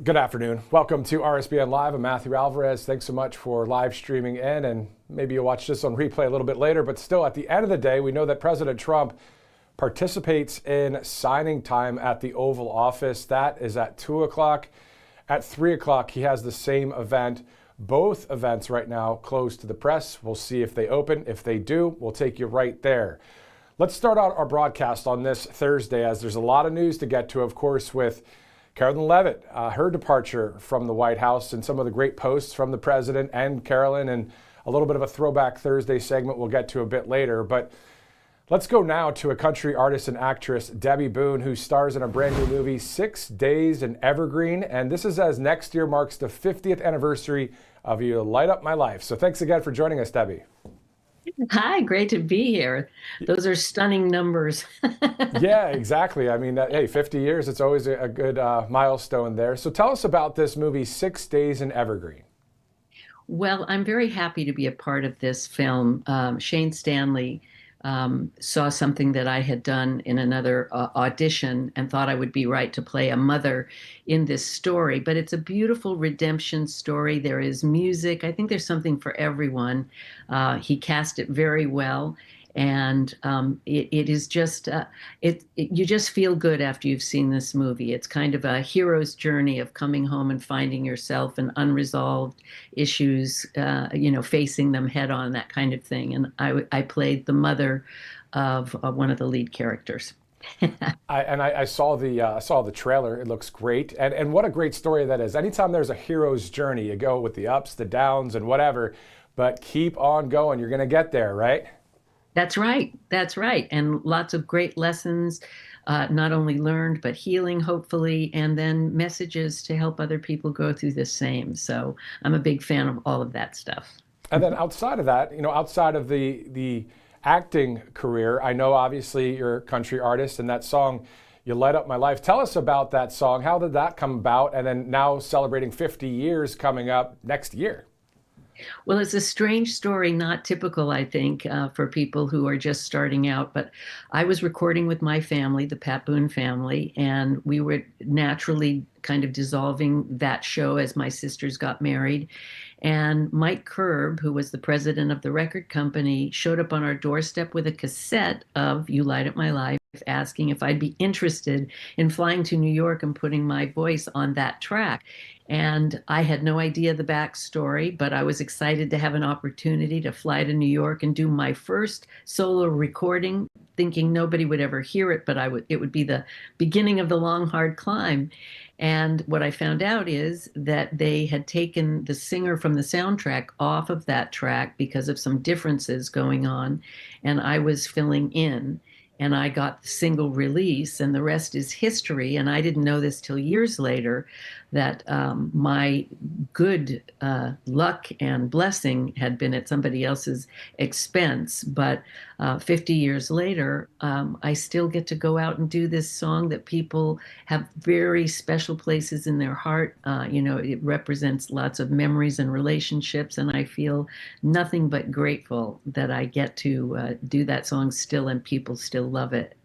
Good afternoon. Welcome to RSBN Live. I'm Matthew Alvarez. Thanks so much for live streaming in, and maybe you'll watch this on replay a little bit later, but still at the end of the day, we know that President Trump participates in signing time at the Oval Office. That is at 2 o'clock. At 3 o'clock, he has the same event. Both events right now closed to the press. We'll see if they open. If they do, we'll take you right there. Let's start out our broadcast on this Thursday, as there's a lot of news to get to, of course, with Carolyn Leavitt, her departure from the White House, and some of the great posts from the president and Carolyn, and a little bit of a throwback Thursday segment we'll get to a bit later. But let's go now to a country artist and actress, Debbie Boone, who stars in a brand new movie, 6 Days in Evergreen. And this is as next year marks the 50th anniversary of You Light Up My Life. So thanks again for joining us, Debbie. Hi, great to be here. Those are stunning numbers. Yeah, exactly. I mean, hey, 50 years, it's always a good milestone there. So tell us about this movie, 6 Days in Evergreen. Well, I'm very happy to be a part of this film. Shane Stanley saw something that I had done in another audition and thought I would be right to play a mother in this story. But it's a beautiful redemption story. There is music. I think there's something for everyone. He cast it very well. And it is just, you just feel good after you've seen this movie. It's kind of a hero's journey of coming home and finding yourself and unresolved issues, facing them head on, that kind of thing. And I played the mother of one of the lead characters. I saw the trailer. It looks great. And what a great story that is. Anytime there's a hero's journey, you go with the ups, the downs, and whatever, but keep on going. You're going to get there, right? That's right. That's right. And lots of great lessons, not only learned, but healing, hopefully, and then messages to help other people go through the same. So I'm a big fan of all of that stuff. And then outside of that, outside of the acting career, I know obviously you're a country artist, and that song, You Light Up My Life. Tell us about that song. How did that come about? And then now celebrating 50 years coming up next year. Well, it's a strange story, not typical, I think, for people who are just starting out. But I was recording with my family, the Pat Boone family, and we were naturally kind of dissolving that show as my sisters got married. And Mike Curb, who was the president of the record company, showed up on our doorstep with a cassette of You Light Up My Life, asking if I'd be interested in flying to New York and putting my voice on that track. And I had no idea the backstory, but I was excited to have an opportunity to fly to New York and do my first solo recording, thinking nobody would ever hear it, but it would be the beginning of the long, hard climb. And what I found out is that they had taken the singer from the soundtrack off of that track because of some differences going on, and I was filling in. And I got the single release, and the rest is history. And I didn't know this till years later, that my good luck and blessing had been at somebody else's expense. But 50 years later, I still get to go out and do this song that people have very special places in their heart. It represents lots of memories and relationships, and I feel nothing but grateful that I get to do that song still, and people still love it.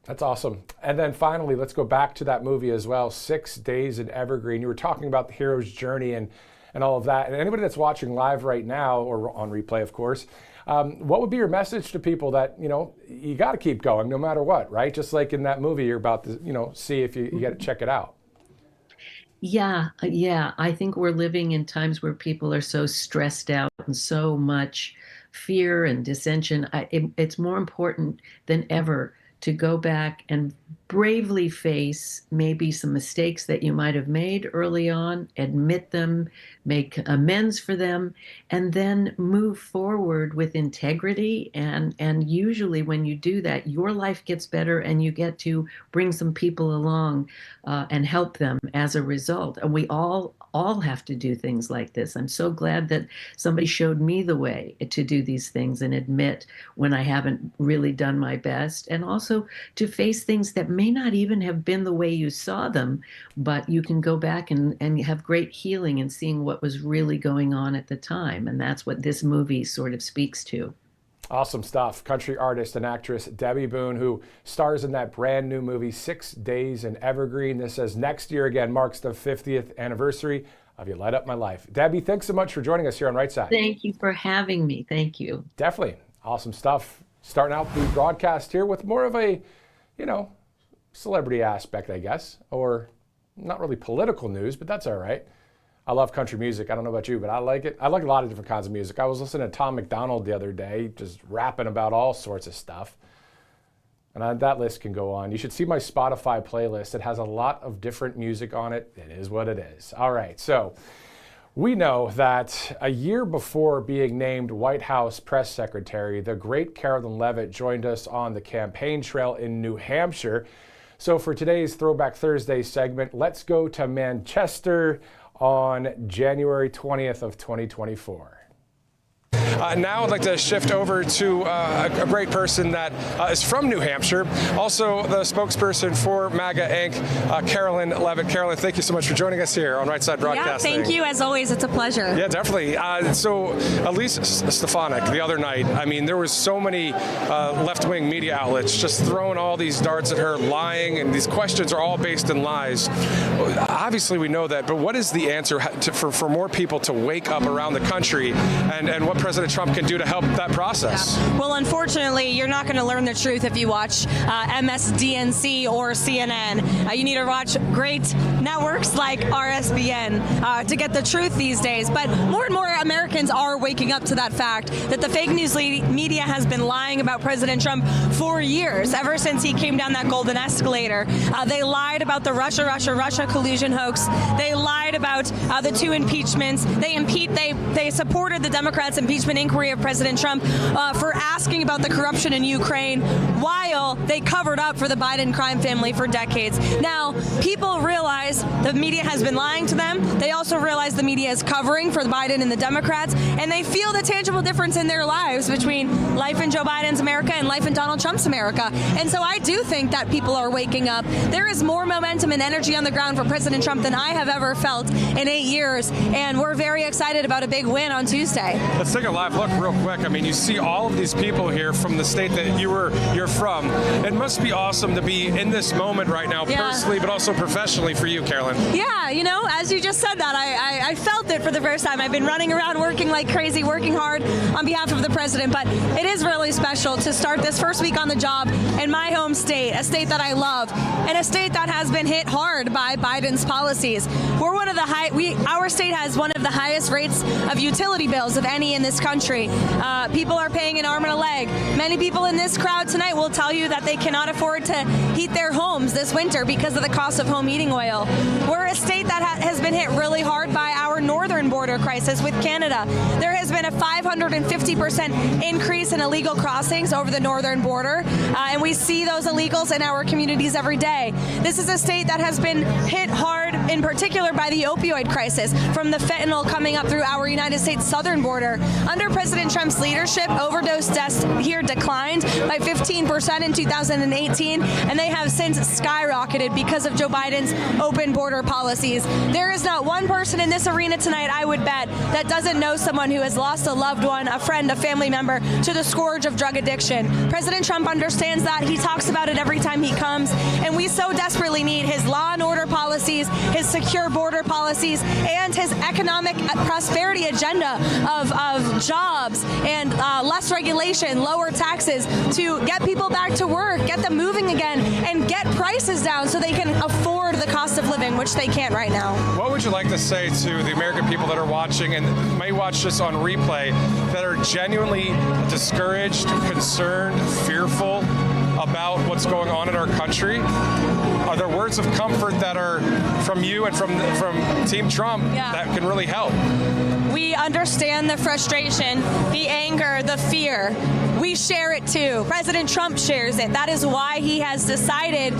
That's awesome. And then finally, let's go back to that movie as well, 6 Days in Evergreen. You were talking about the hero's journey and all of that. And anybody that's watching live right now, or on replay, of course, what would be your message to people that, you got to keep going no matter what, right? Just like in that movie you're about to, see if you got to check it out. Yeah. I think we're living in times where people are so stressed out and so much fear and dissension. It's more important than ever to go back and bravely face maybe some mistakes that you might have made early on, admit them, make amends for them, and then move forward with integrity. And usually when you do that, your life gets better, and you get to bring some people along and help them as a result. And we all have to do things like this. I'm so glad that somebody showed me the way to do these things and admit when I haven't really done my best, and also to face things that may not even have been the way you saw them, but you can go back and have great healing in seeing what was really going on at the time. And that's what this movie sort of speaks to. Awesome stuff. Country artist and actress Debbie Boone, who stars in that brand new movie, 6 Days in Evergreen. This says next year again marks the 50th anniversary of You Light Up My Life. Debbie, thanks so much for joining us here on Right Side. Thank you for having me. Thank you. Definitely. Awesome stuff. Starting out the broadcast here with more of a, celebrity aspect, I guess, or not really political news, but that's all right. I love country music. I don't know about you, but I like it. I like a lot of different kinds of music. I was listening to Tom McDonald the other day, just rapping about all sorts of stuff. And that list can go on. You should see my Spotify playlist. It has a lot of different music on it. It is what it is. All right, so we know that a year before being named White House press secretary, the great Carolyn Leavitt joined us on the campaign trail in New Hampshire. So for today's Throwback Thursday segment, let's go to Manchester on January 20th of 2024. Now I'd like to shift over to a great person that is from New Hampshire, also the spokesperson for MAGA Inc., Carolyn Leavitt. Carolyn, thank you so much for joining us here on Right Side Broadcasting. Yeah, thank you. As always, it's a pleasure. Yeah, definitely. So Elise Stefanik, the other night, I mean, there was so many left-wing media outlets just throwing all these darts at her, lying, and these questions are all based in lies. Obviously, we know that, but what is the answer for more people to wake up around the country, and what President Trump can do to help that process? Yeah. Well, unfortunately, you're not going to learn the truth if you watch MSDNC or CNN. You need to watch great networks like RSBN to get the truth these days. But more and more Americans are waking up to that fact that the fake news media has been lying about President Trump for years, ever since he came down that golden escalator. They lied about the Russia collusion hoax. They lied about the 2 impeachments. They supported the Democrats' impeachment inquiry of President Trump for asking about the corruption in Ukraine while they covered up for the Biden crime family for decades. Now, people realize the media has been lying to them. They also realize the media is covering for Biden and the Democrats, and they feel the tangible difference in their lives between life in Joe Biden's America and life in Donald Trump's America. And so I do think that people are waking up. There is more momentum and energy on the ground for President Trump than I have ever felt in 8 years, and we're very excited about a big win on Tuesday. Let's take a live look real quick. I mean, you see all of these people here from the state that you're from. It must be awesome to be in this moment right now, personally, but also professionally for you, Carolyn. Yeah, as you just said that, I felt it for the first time. I've been running around working like crazy, working hard on behalf of the president, but it is really special to start this first week on the job in my home state, a state that I love, and a state that has been hit hard by Biden's policies. Our state has one of the highest rates of utility bills of any in this country. People are paying an arm and a leg. Many people in this crowd tonight will tell you that they cannot afford to heat their homes this winter because of the cost of home heating oil. We're a state that has been hit really hard by our northern border crisis with Canada. There has been a 550% increase in illegal crossings over the northern border, and we see those illegals in our communities every day. This is a state that has been hit hard, in particular by the opioid crisis, from the fentanyl coming up through our United States southern border. Under President Trump's leadership, overdose deaths here declined by 15% in 2018, and they have since skyrocketed because of Joe Biden's open border policies. There is not one person in this arena tonight, I would bet, that doesn't know someone who has lost a loved one, a friend, a family member to the scourge of drug addiction. President Trump understands that. He talks about it every time he comes, and we so desperately need his law and order policies, his secure border policies, and his economic prosperity agenda of jobs and less regulation, lower taxes to get people back to work, get them moving again, and get prices down so they can afford the cost of living, which they can't right now. What would you like to say to the American people that are watching and may watch this on replay that are genuinely discouraged, concerned, fearful about what's going on in our country? Are there words of comfort that are from you and from Team Trump that can really help? We understand the frustration, the anger, the fear. We share it too. President Trump shares it. That is why he has decided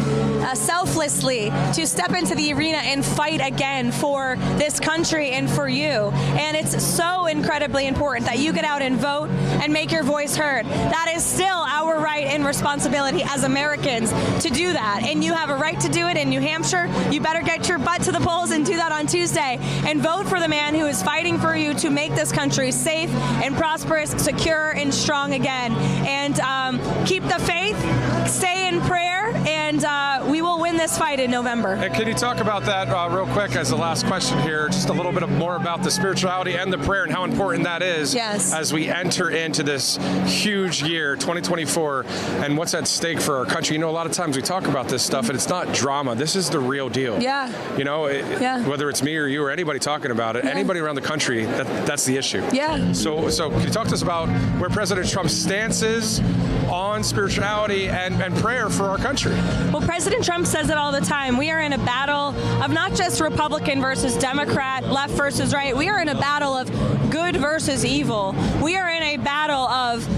selflessly to step into the arena and fight again for this country and for you. And it's so incredibly important that you get out and vote and make your voice heard. That is still our right and responsibility as Americans to do that. And you have a right to do it in New Hampshire. You better get your butt to the polls and do that on Tuesday and vote for the man who is fighting for you to make this country safe and prosperous, secure and strong again. again. And keep the faith, stay in prayer, and we will win this fight in November. And can you talk about that real quick as the last question here, just a little bit more about the spirituality and the prayer and how important that is as we enter into this huge year, 2024, and what's at stake for our country. You know, a lot of times we talk about this stuff and it's not drama. This is the real deal. Yeah. You know, whether it's me or you or anybody talking about it, anybody around the country, that's the issue. Yeah. So can you talk to us about where President Trump's stance is on spirituality and prayer for our country? Well, President Trump says it all the time. We are in a battle of not just Republican versus Democrat, left versus right. We are in a battle of good versus evil. We are in a battle of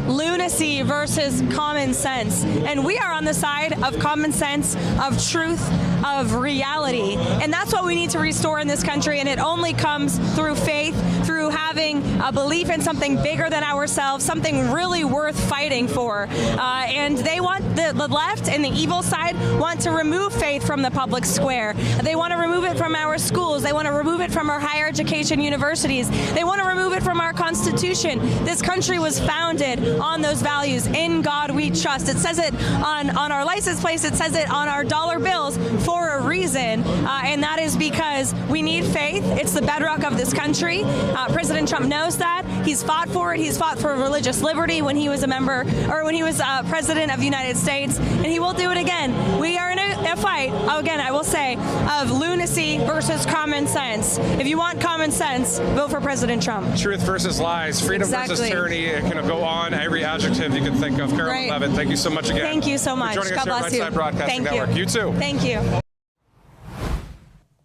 lunacy versus common sense. And we are on the side of common sense, of truth, of reality. And that's what we need to restore in this country. And it only comes through faith, through having a belief in something bigger than ourselves, something really worth fighting for. And they want, the left and the evil side want to remove faith from the public square. They want to remove it from our schools. They want to remove it from our higher education universities. They want to remove it from our Constitution. This country was founded on those values. In God we trust. It says it on our license plates. It says it on our dollar bills for a reason. And that is because we need faith. It's the bedrock of this country. President Trump knows that. He's fought for it. He's fought for religious liberty when he was a member, or when he was president of the United States. And he will do it again. We are in a fight, again, I will say, of lunacy versus common sense. If you want common sense, vote for President Trump. Truth versus lies, freedom versus tyranny. It can go on, every adjective you can think of. Carolyn Levitt, thank you so much again. Thank you so much. For joining us God here bless at you. Right Side Broadcasting Thank Network. You too. Thank you.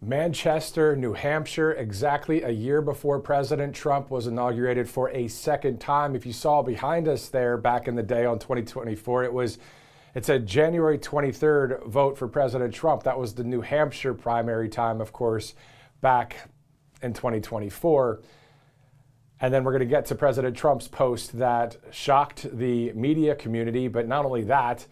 Manchester, New Hampshire, exactly a year before President Trump was inaugurated for a second time. If you saw behind us there back in the day on 2024, it's a January 23rd vote for President Trump. That was the New Hampshire primary time, of course, back in 2024. And then we're going to get to President Trump's post that shocked the media community, but not only that,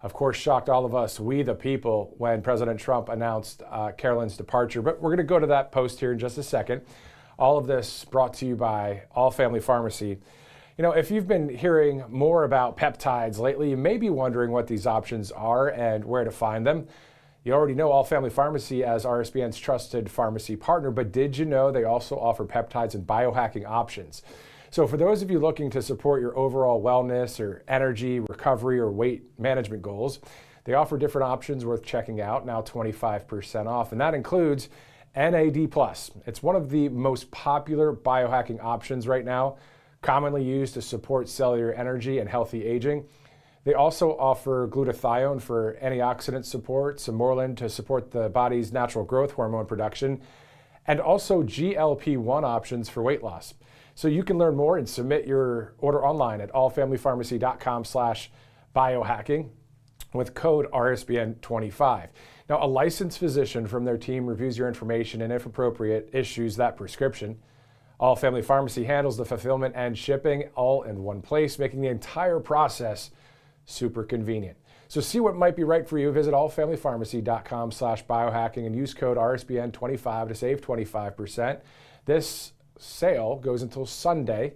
of course, shocked all of us, we the people, when President Trump announced Carolyn's departure. But we're going to go to that post here in just a second. All of this brought to you by All Family Pharmacy. You know, if you've been hearing more about peptides lately, you may be wondering what these options are and where to find them. You already know All Family Pharmacy as RSBN's trusted pharmacy partner, but did you know they also offer peptides and biohacking options? So for those of you looking to support your overall wellness or energy, recovery, or weight management goals, they offer different options worth checking out, now 25% off, and that includes NAD+. It's one of the most popular biohacking options right now, commonly used to support cellular energy and healthy aging. They also offer glutathione for antioxidant support, Samorlin to support the body's natural growth hormone production, and also GLP-1 options for weight loss. So you can learn more and submit your order online at allfamilypharmacy.com/biohacking with code RSBN25. Now, a licensed physician from their team reviews your information and, if appropriate, issues that prescription. All Family Pharmacy handles the fulfillment and shipping all in one place, making the entire process super convenient. So see what might be right for you. Visit allfamilypharmacy.com/biohacking and use code RSBN25 to save 25%. This sale goes until Sunday,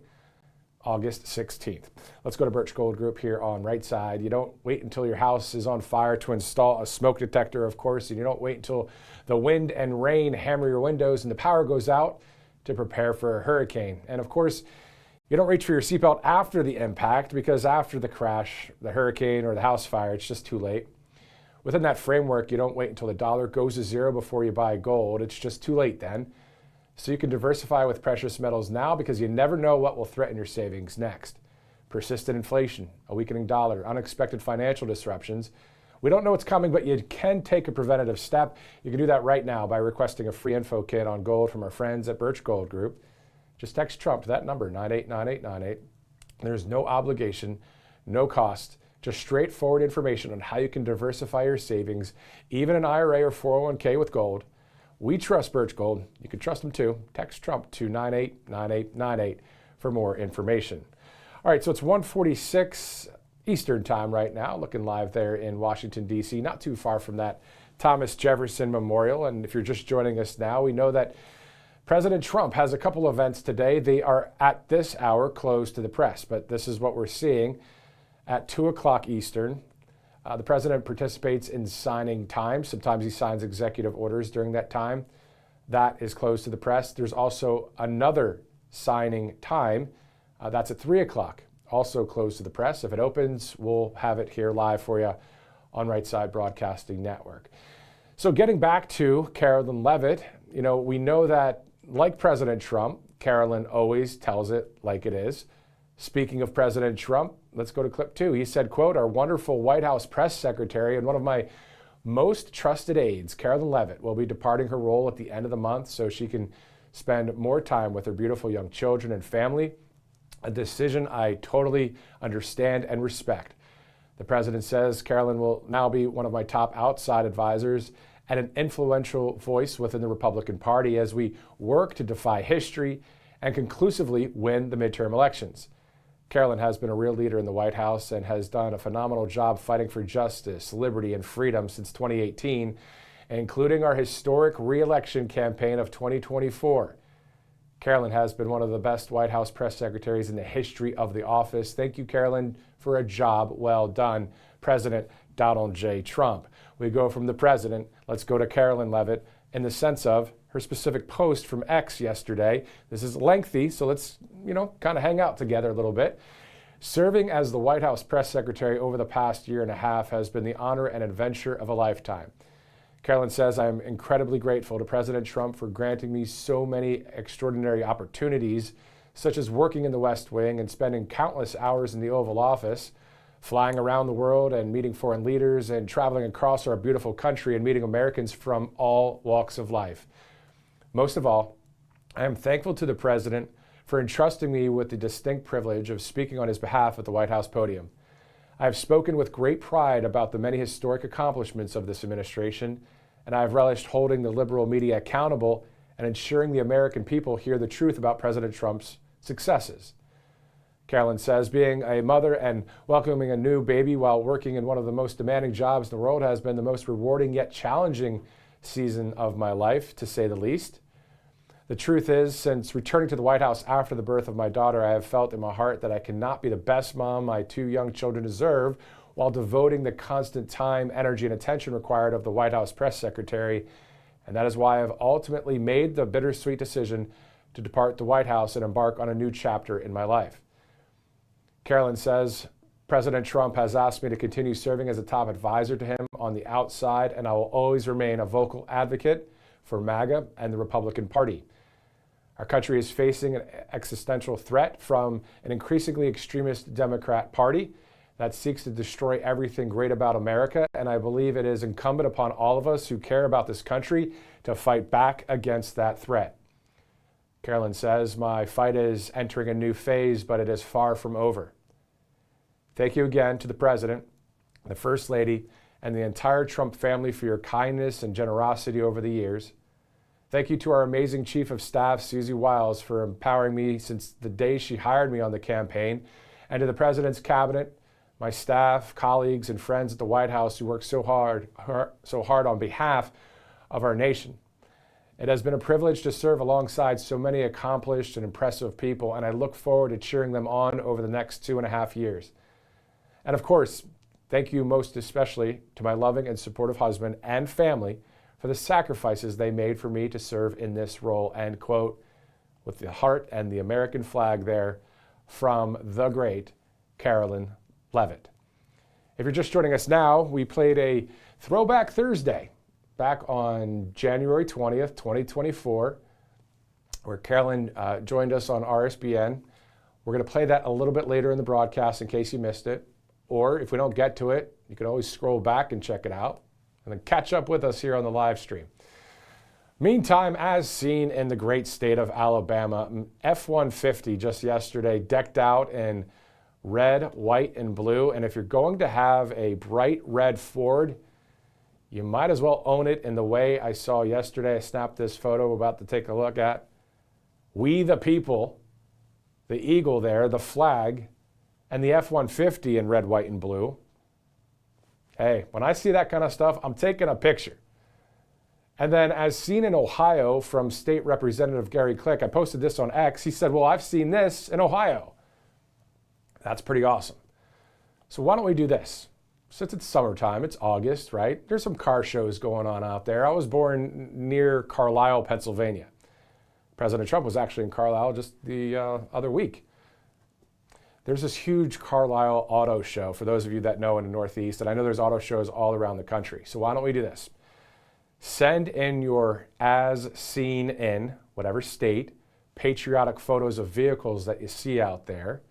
August 16th. Let's go to Birch Gold Group here on Right Side. You don't wait until your house is on fire to install a smoke detector, of course, and you don't wait until the wind and rain hammer your windows and the power goes out to prepare for a hurricane. And of course, you don't reach for your seatbelt after the impact, because after the crash, the hurricane, or the house fire, it's just too late. Within that framework, you don't wait until the dollar goes to zero before you buy gold. It's just too late then. So you can diversify with precious metals now, because you never know what will threaten your savings next. Persistent inflation, a weakening dollar, unexpected financial disruptions. We don't know what's coming, but you can take a preventative step. You can do that right now by requesting a free info kit on gold from our friends at Birch Gold Group. Just text Trump to that number, 989898. There's no obligation, no cost, just straightforward information on how you can diversify your savings, even an IRA or 401k with gold. We trust Birch Gold. You can trust them too. Text Trump to 989898 for more information. All right, so it's 1:46 Eastern time right now, looking live there in Washington, D.C., not too far from that Thomas Jefferson Memorial. And if you're just joining us now, we know that President Trump has a couple events today. They are at this hour closed to the press, but this is what we're seeing at 2 o'clock Eastern. The president participates in signing time. Sometimes he signs executive orders during that time. That is closed to the press. There's also another signing time. That's at 3 o'clock, also closed to the press. If it opens, we'll have it here live for you on Right Side Broadcasting Network. So getting back to Carolyn Levitt, we know that, like President Trump, Carolyn always tells it like it is. Speaking of President Trump, let's go to clip 2. He said, quote, "Our wonderful White House press secretary and one of my most trusted aides, Carolyn Levitt, will be departing her role at the end of the month so she can spend more time with her beautiful young children and family, a decision I totally understand and respect. The president says Carolyn will now be one of my top outside advisors and an influential voice within the Republican Party as we work to defy history and conclusively win the midterm elections. Carolyn has been a real leader in the White House and has done a phenomenal job fighting for justice, liberty, and freedom since 2018, including our historic re-election campaign of 2024. Carolyn has been one of the best White House press secretaries in the history of the office. Thank you, Carolyn, for a job well done. President Donald J. Trump." We go from the president, let's go to Carolyn Levitt in the sense of her specific post from X yesterday. This is lengthy, so let's, kind of hang out together a little bit. "Serving as the White House press secretary over the past year and a half has been the honor and adventure of a lifetime. Carolyn says, I am incredibly grateful to President Trump for granting me so many extraordinary opportunities, such as working in the West Wing and spending countless hours in the Oval Office, flying around the world and meeting foreign leaders and traveling across our beautiful country and meeting Americans from all walks of life. Most of all, I am thankful to the president for entrusting me with the distinct privilege of speaking on his behalf at the White House podium. I have spoken with great pride about the many historic accomplishments of this administration, and I have relished holding the liberal media accountable and ensuring the American people hear the truth about President Trump's successes." Carolyn says, "Being a mother and welcoming a new baby while working in one of the most demanding jobs in the world has been the most rewarding yet challenging season of my life, to say the least. The truth is, since returning to the White House after the birth of my daughter, I have felt in my heart that I cannot be the best mom my 2 young children deserve while devoting the constant time, energy, and attention required of the White House press secretary, and that is why I have ultimately made the bittersweet decision to depart the White House and embark on a new chapter in my life." Carolyn says, "President Trump has asked me to continue serving as a top advisor to him on the outside, and I will always remain a vocal advocate for MAGA and the Republican Party. Our country is facing an existential threat from an increasingly extremist Democrat Party that seeks to destroy everything great about America, and I believe it is incumbent upon all of us who care about this country to fight back against that threat." Carolyn says, "My fight is entering a new phase, but it is far from over. Thank you again to the President, the First Lady, and the entire Trump family for your kindness and generosity over the years. Thank you to our amazing Chief of Staff, Susie Wiles, for empowering me since the day she hired me on the campaign, and to the President's cabinet, my staff, colleagues, and friends at the White House who work so hard on behalf of our nation. It has been a privilege to serve alongside so many accomplished and impressive people, and I look forward to cheering them on over the next 2.5 years. And of course, thank you most especially to my loving and supportive husband and family for the sacrifices they made for me to serve in this role," end quote, with the heart and the American flag there from the great Carolyn Levitt. If you're just joining us now, we played a Throwback Thursday back on January 20th, 2024, where Carolyn joined us on RSBN. We're going to play that a little bit later in the broadcast in case you missed it. Or if we don't get to it, you can always scroll back and check it out and then catch up with us here on the live stream. Meantime, as seen in the great state of Alabama, F-150 just yesterday decked out in red, white, and blue. And if you're going to have a bright red Ford, you might as well own it in the way I saw yesterday. I snapped this photo we're about to take a look at. We the people, the eagle there, the flag, and the F-150 in red, white, and blue. Hey, when I see that kind of stuff, I'm taking a picture. And then as seen in Ohio from State Representative Gary Click, I posted this on X. He said, well, I've seen this in Ohio. That's pretty awesome. So why don't we do this? Since it's summertime, it's August, right? There's some car shows going on out there. I was born near Carlisle, Pennsylvania. President Trump was actually in Carlisle just the other week. There's this huge Carlisle auto show, for those of you that know in the Northeast, and I know there's auto shows all around the country. So why don't we do this? Send in your as seen in, whatever state, patriotic photos of vehicles that you see out there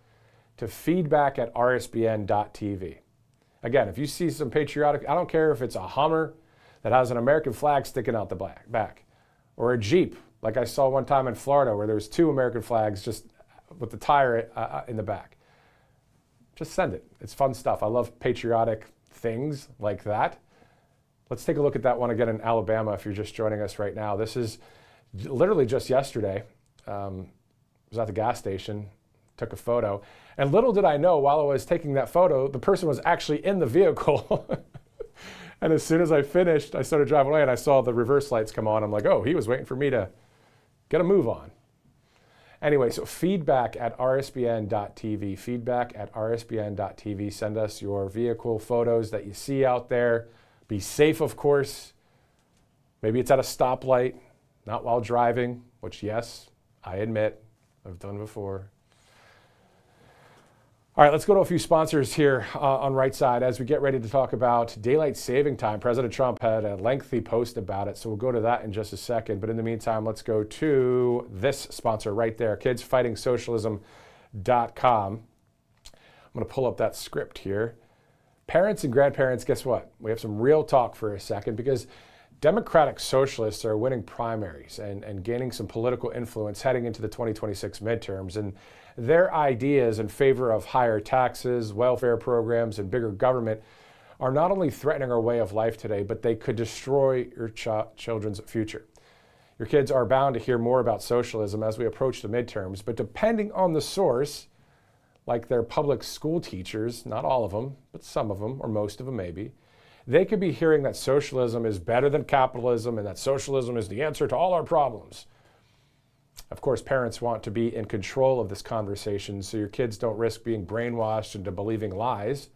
to feedback@rsbn.tv. Again, if you see some patriotic, I don't care if it's a Hummer that has an American flag sticking out the back, or a Jeep, like I saw one time in Florida where there was 2 American flags just with the tire in the back. Just send it. It's fun stuff. I love patriotic things like that. Let's take a look at that one again in Alabama if you're just joining us right now. This is literally just yesterday. I was at the gas station, took a photo, and little did I know while I was taking that photo, the person was actually in the vehicle. And as soon as I finished, I started driving away and I saw the reverse lights come on. I'm like, oh, he was waiting for me to get a move on. Anyway, so feedback@rsbn.tv, feedback@rsbn.tv. Send us your vehicle photos that you see out there. Be safe, of course. Maybe it's at a stoplight, not while driving, which, yes, I admit, I've done before. All right, let's go to a few sponsors here on Right Side as we get ready to talk about daylight saving time. President Trump had a lengthy post about it, so we'll go to that in just a second. But in the meantime, let's go to this sponsor right there, kidsfightingsocialism.com. I'm going to pull up that script here. Parents and grandparents, guess what? We have some real talk for a second because Democratic socialists are winning primaries and gaining some political influence heading into the 2026 midterms. And their ideas in favor of higher taxes, welfare programs, and bigger government are not only threatening our way of life today, but they could destroy your children's future. Your kids are bound to hear more about socialism as we approach the midterms, but depending on the source, like their public school teachers, not all of them, but some of them, or most of them maybe, they could be hearing that socialism is better than capitalism and that socialism is the answer to all our problems. Of course, parents want to be in control of this conversation so your kids don't risk being brainwashed into believing lies.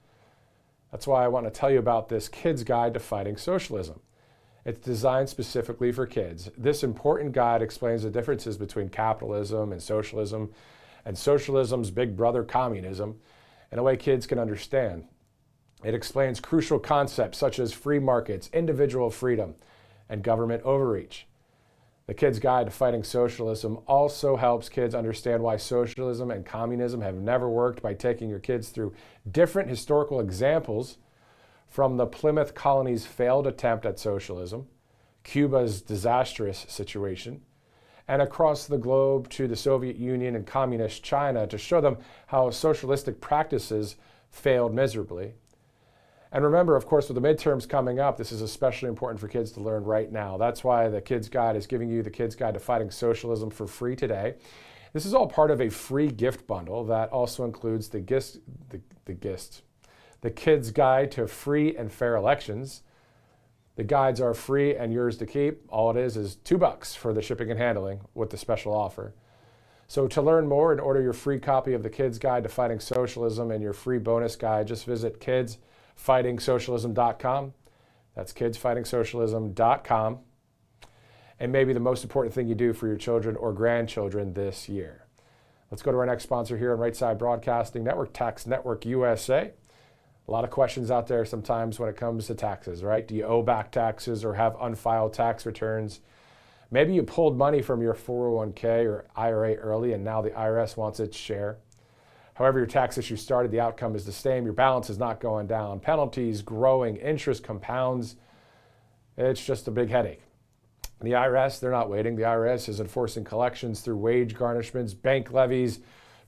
That's why I want to tell you about this Kids Guide to Fighting Socialism. It's designed specifically for kids. This important guide explains the differences between capitalism and socialism's big brother communism in a way kids can understand. It explains crucial concepts such as free markets, individual freedom, and government overreach. The Kids Guide to Fighting Socialism also helps kids understand why socialism and communism have never worked by taking your kids through different historical examples from the Plymouth colony's failed attempt at socialism, Cuba's disastrous situation, and across the globe to the Soviet Union and communist China to show them how socialistic practices failed miserably. And remember, of course, with the midterms coming up, this is especially important for kids to learn right now. That's why the Kids Guide is giving you the Kids Guide to Fighting Socialism for free today. This is all part of a free gift bundle that also includes the Kids Guide to Free and Fair Elections. The guides are free and yours to keep. All it is $2 for the shipping and handling with the special offer. So to learn more and order your free copy of the Kids Guide to Fighting Socialism and your free bonus guide, just visit kidsfightingsocialism.com. That's kidsfightingsocialism.com. And maybe the most important thing you do for your children or grandchildren this year. Let's go to our next sponsor here on Right Side Broadcasting Network, Tax Network USA. A lot of questions out there sometimes when it comes to taxes, right? Do you owe back taxes or have unfiled tax returns? Maybe you pulled money from your 401k or IRA early and now the IRS wants its share. However your tax issue started, the outcome is the same. Your balance is not going down. Penalties growing, interest compounds. It's just a big headache. The IRS, they're not waiting. The IRS is enforcing collections through wage garnishments, bank levies,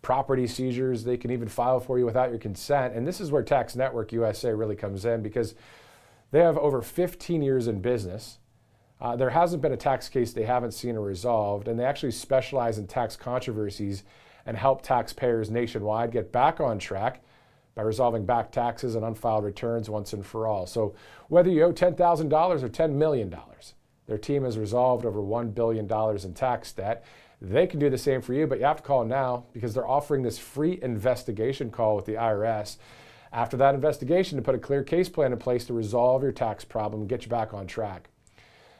property seizures. They can even file for you without your consent. And this is where Tax Network USA really comes in because they have over 15 years in business. There hasn't been a tax case they haven't seen or resolved, and they actually specialize in tax controversies and help taxpayers nationwide get back on track by resolving back taxes and unfiled returns once and for all. So whether you owe $10,000 or $10 million, Their team has resolved over $1 billion in tax debt. They can do the same for you, but you have to call now because they're offering this free investigation call with the IRS. After that investigation, to put a clear case plan in place to resolve your tax problem and get you back on track.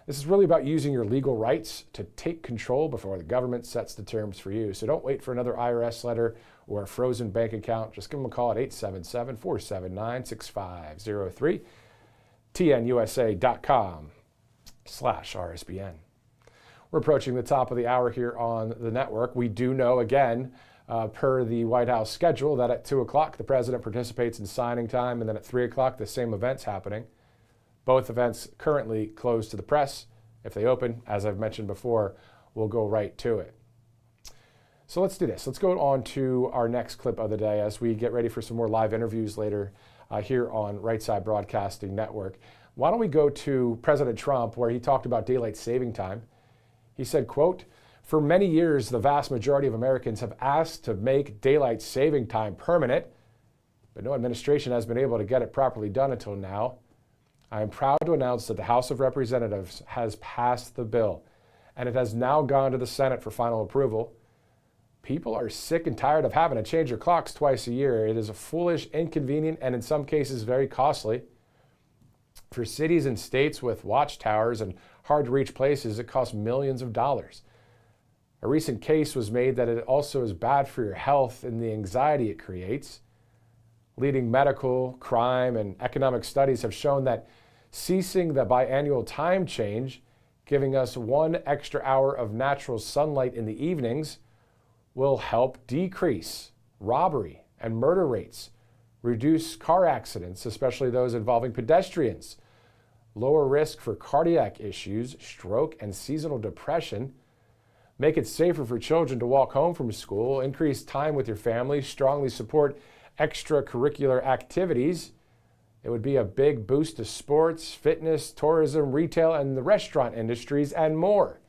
This is really about using your legal rights to take control before the government sets the terms for you. So don't wait for another IRS letter or a frozen bank account. Just give them a call at 877-479-6503, tnusa.com/RSBN. We're approaching the top of the hour here on the network. We do know, again, per the White House schedule, that at 2 o'clock the president participates in signing time, and then at 3 o'clock the same event's happening. Both events currently closed to the press. If they open, as I've mentioned before, we'll go right to it. So let's do this. Let's go on to our next clip of the day as we get ready for some more live interviews later here on Right Side Broadcasting Network. Why don't we go to President Trump, where he talked about daylight saving time. He said, quote, "For many years, the vast majority of Americans have asked to make daylight saving time permanent, but no administration has been able to get it properly done until now. I am proud to announce that the House of Representatives has passed the bill, and it has now gone to the Senate for final approval. People are sick and tired of having to change their clocks twice a year. It is a foolish, inconvenient, and in some cases very costly. For cities and states with watchtowers and hard-to-reach places, it costs millions of dollars. A recent case was made that it also is bad for your health and the anxiety it creates. Leading medical, crime, and economic studies have shown that ceasing the biannual time change, giving us 1 extra hour of natural sunlight in the evenings, will help decrease robbery and murder rates, reduce car accidents, especially those involving pedestrians, lower risk for cardiac issues, stroke, and seasonal depression, make it safer for children to walk home from school, increase time with your family, strongly support extracurricular activities. It would be a big boost to sports, fitness, tourism, retail, and the restaurant industries, and more.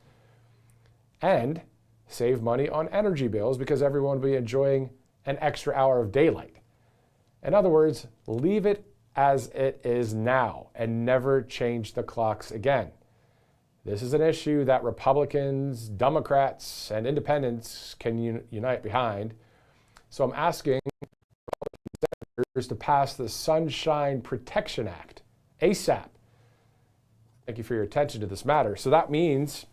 And save money on energy bills because everyone will be enjoying an extra hour of daylight. In other words, leave it as it is now and never change the clocks again. This is an issue that Republicans, Democrats, and independents can unite behind. So I'm asking senators to pass the Sunshine Protection Act ASAP. Thank you for your attention to this matter. So that means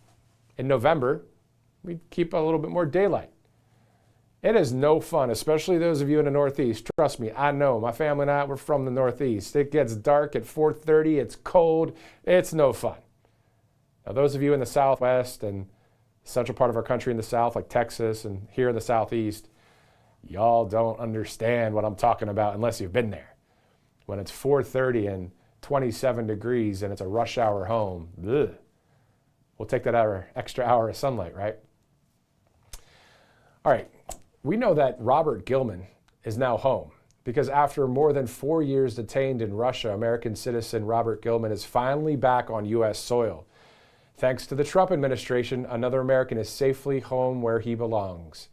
in November, we keep a little bit more daylight. It is no fun, especially those of you in the Northeast. Trust me, I know. My family and I, we're from the Northeast. It gets dark at 4:30. It's cold. It's no fun. Now, those of you in the Southwest and central part of our country in the South, like Texas and here in the Southeast, y'all don't understand what I'm talking about unless you've been there. When it's 4:30 and 27 degrees and it's a rush hour home, ugh. We'll take that extra hour of sunlight, right? All right, we know that Robert Gilman is now home because after more than 4 years detained in Russia, American citizen Robert Gilman is finally back on U.S. soil. Thanks to the Trump administration, another American is safely home where he belongs.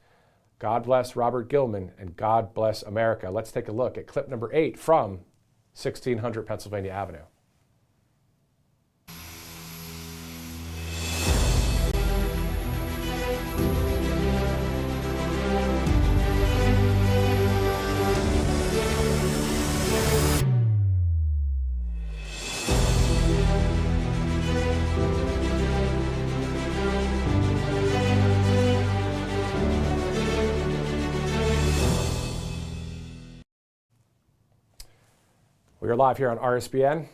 God bless Robert Gilman and God bless America. Let's take a look at clip number 8 from 1600 Pennsylvania Avenue. We are live here on RSBN.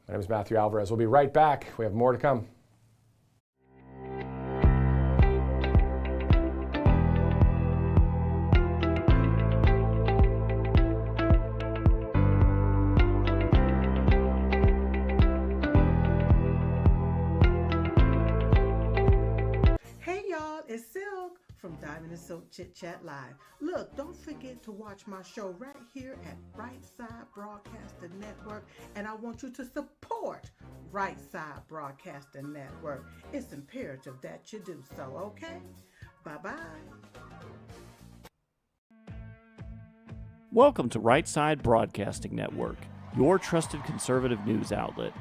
My name is Matthew Alvarez. We'll be right back. We have more to come. Hey y'all, it's Silk from Diamond and Silk Chit Chat Live. Look, don't forget to watch my show right here at Right Side Broadcasting Network, and I want you to support Right Side Broadcasting Network. It's imperative that you do so, okay? Bye-bye. Welcome to Right Side Broadcasting Network, your trusted conservative news outlet.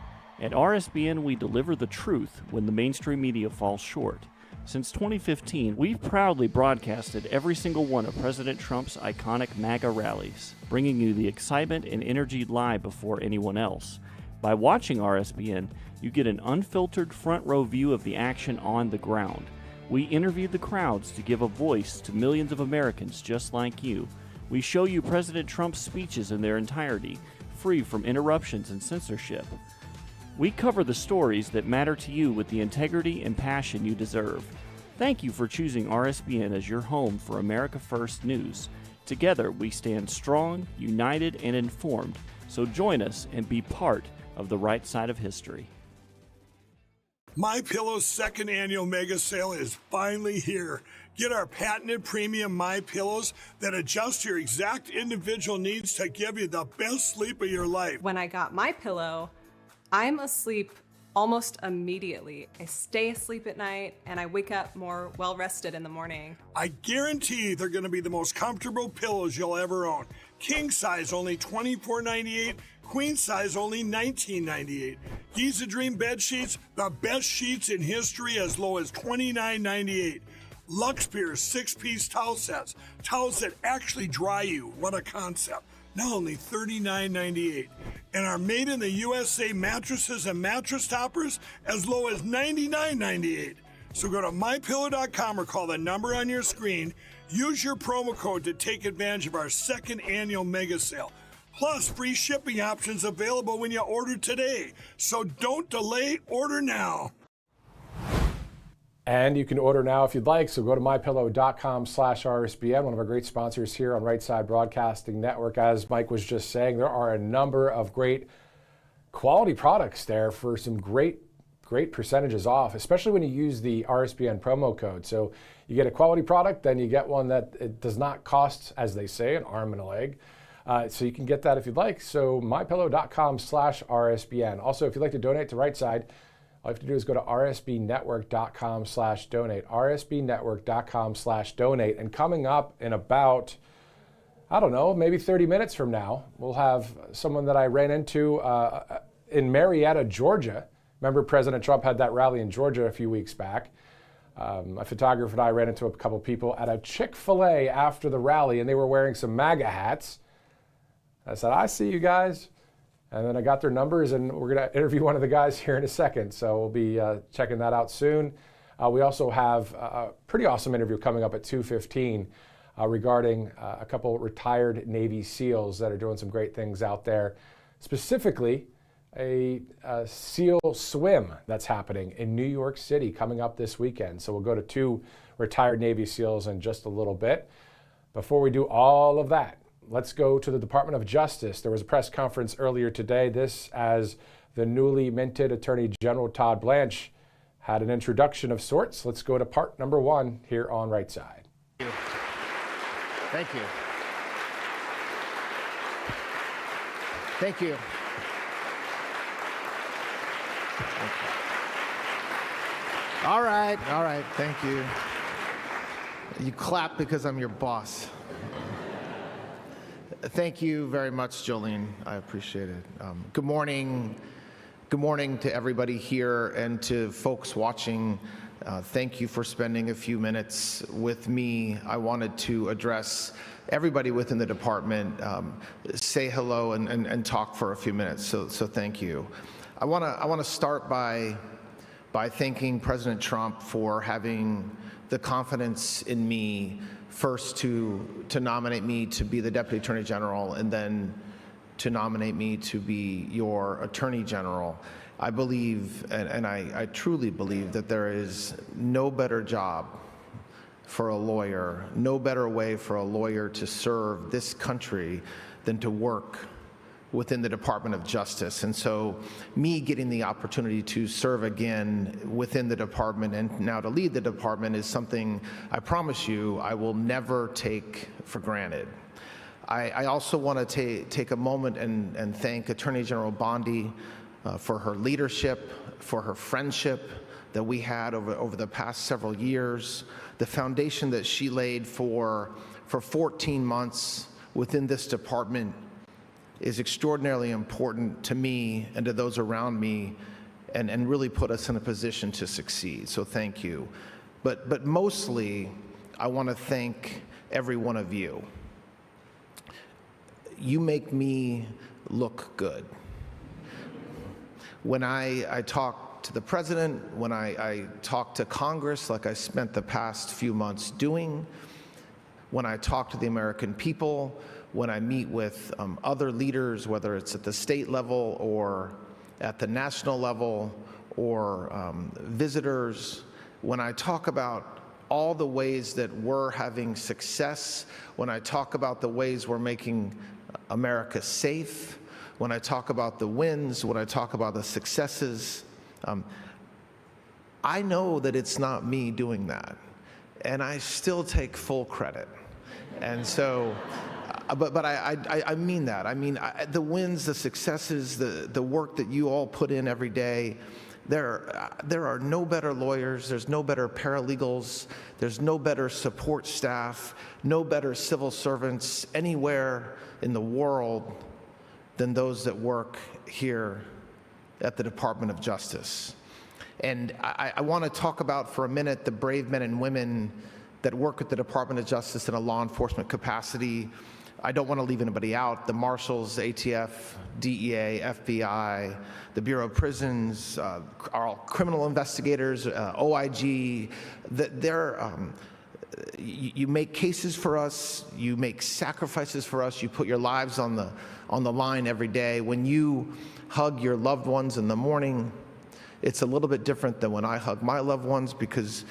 At RSBN, we deliver the truth when the mainstream media falls short. Since 2015, we've proudly broadcasted every single one of President Trump's iconic MAGA rallies, bringing you the excitement and energy live before anyone else. By watching RSBN, you get an unfiltered front row view of the action on the ground. We interview the crowds to give a voice to millions of Americans just like you. We show you President Trump's speeches in their entirety, free from interruptions and censorship. We cover the stories that matter to you with the integrity and passion you deserve. Thank you for choosing RSBN as your home for America First News. Together, we stand strong, united, and informed. So join us and be part of the right side of history. MyPillow's second annual mega sale is finally here. Get our patented premium MyPillows that adjust your exact individual needs to give you the best sleep of your life. When I got MyPillow, I'm asleep almost immediately. I stay asleep at night and I wake up more well-rested in the morning. I guarantee they're going to be the most comfortable pillows you'll ever own. King size only $24.98, queen size only $19.98. Giza Dream bed sheets, the best sheets in history, as low as $29.98. Lux Pier 6-piece towel sets, towels that actually dry you. What a concept. Now only $39.98. And our made in the USA mattresses and mattress toppers as low as $99.98. So go to mypillow.com or call the number on your screen. Use your promo code to take advantage of our second annual mega sale. Plus free shipping options available when you order today. So don't delay, order now. And you can order now if you'd like. So go to mypillow.com/RSBN, one of our great sponsors here on Right Side Broadcasting Network. As Mike was just saying, there are a number of great quality products there for some great percentages off, especially when you use the RSBN promo code. So you get a quality product, then you get one that it does not cost, as they say, an arm and a leg. So you can get that if you'd like. So mypillow.com/RSBN. Also, if you'd like to donate to Right Side, all you have to do is go to rsbnetwork.com/donate, rsbnetwork.com/donate. And coming up in about, I don't know, maybe 30 minutes from now, we'll have someone that I ran into in Marietta, Georgia. Remember President Trump had that rally in Georgia a few weeks back. A photographer and I ran into a couple people at a Chick-fil-A after the rally, and they were wearing some MAGA hats. I said, I see you guys. And then I got their numbers, and we're going to interview one of the guys here in a second. So we'll be checking that out soon. We also have a pretty awesome interview coming up at 2:15 regarding a couple retired Navy SEALs that are doing some great things out there. Specifically, a SEAL swim that's happening in New York City coming up this weekend. So we'll go to two retired Navy SEALs in just a little bit. Before we do all of that, let's go to the Department of Justice. There was a press conference earlier today. This as the newly minted Attorney General Todd Blanche had an introduction of sorts. Let's go to part number one here on Right Side. Thank you. Thank you. All right, thank you. You clap because I'm your boss. Thank you very much, Jolene. I appreciate it. Good morning. Good morning to everybody here and to folks watching. Thank you for spending a few minutes with me. I wanted to address everybody within the department, say hello and talk for a few minutes. So thank you. I want to start by thanking President Trump for having the confidence in me first to nominate me to be the Deputy Attorney General and then to nominate me to be your Attorney General. I believe, and I truly believe, that there is no better job for a lawyer, no better way for a lawyer to serve this country than to work within the Department of Justice. And so me getting the opportunity to serve again within the department and now to lead the department is something I promise you I will never take for granted. I also want to take a moment and thank Attorney General Bondi for her leadership, for her friendship that we had over the past several years, the foundation that she laid for 14 months within this department is extraordinarily important to me and to those around me, and really put us in a position to succeed. So thank you. But mostly, I want to thank every one of you. You make me look good. When I talk to the president, when I talk to Congress, like I spent the past few months doing, when I talk to the American people, when I meet with other leaders, whether it's at the state level or at the national level, or visitors, when I talk about all the ways that we're having success, when I talk about the ways we're making America safe, when I talk about the wins, when I talk about the successes, I know that it's not me doing that, and I still take full credit. And so, but I mean that. I mean, the wins, the successes, the work that you all put in every day, there are no better lawyers, there's no better paralegals, there's no better support staff, no better civil servants anywhere in the world than those that work here at the Department of Justice. And I want to talk about for a minute the brave men and women that work at the Department of Justice in a law enforcement capacity. I don't want to leave anybody out. The marshals, ATF, DEA, FBI, the Bureau of Prisons, our criminal investigators, OIG, you make cases for us, you make sacrifices for us, you put your lives on the line every day. When you hug your loved ones in the morning, it's a little bit different than when I hug my loved ones, because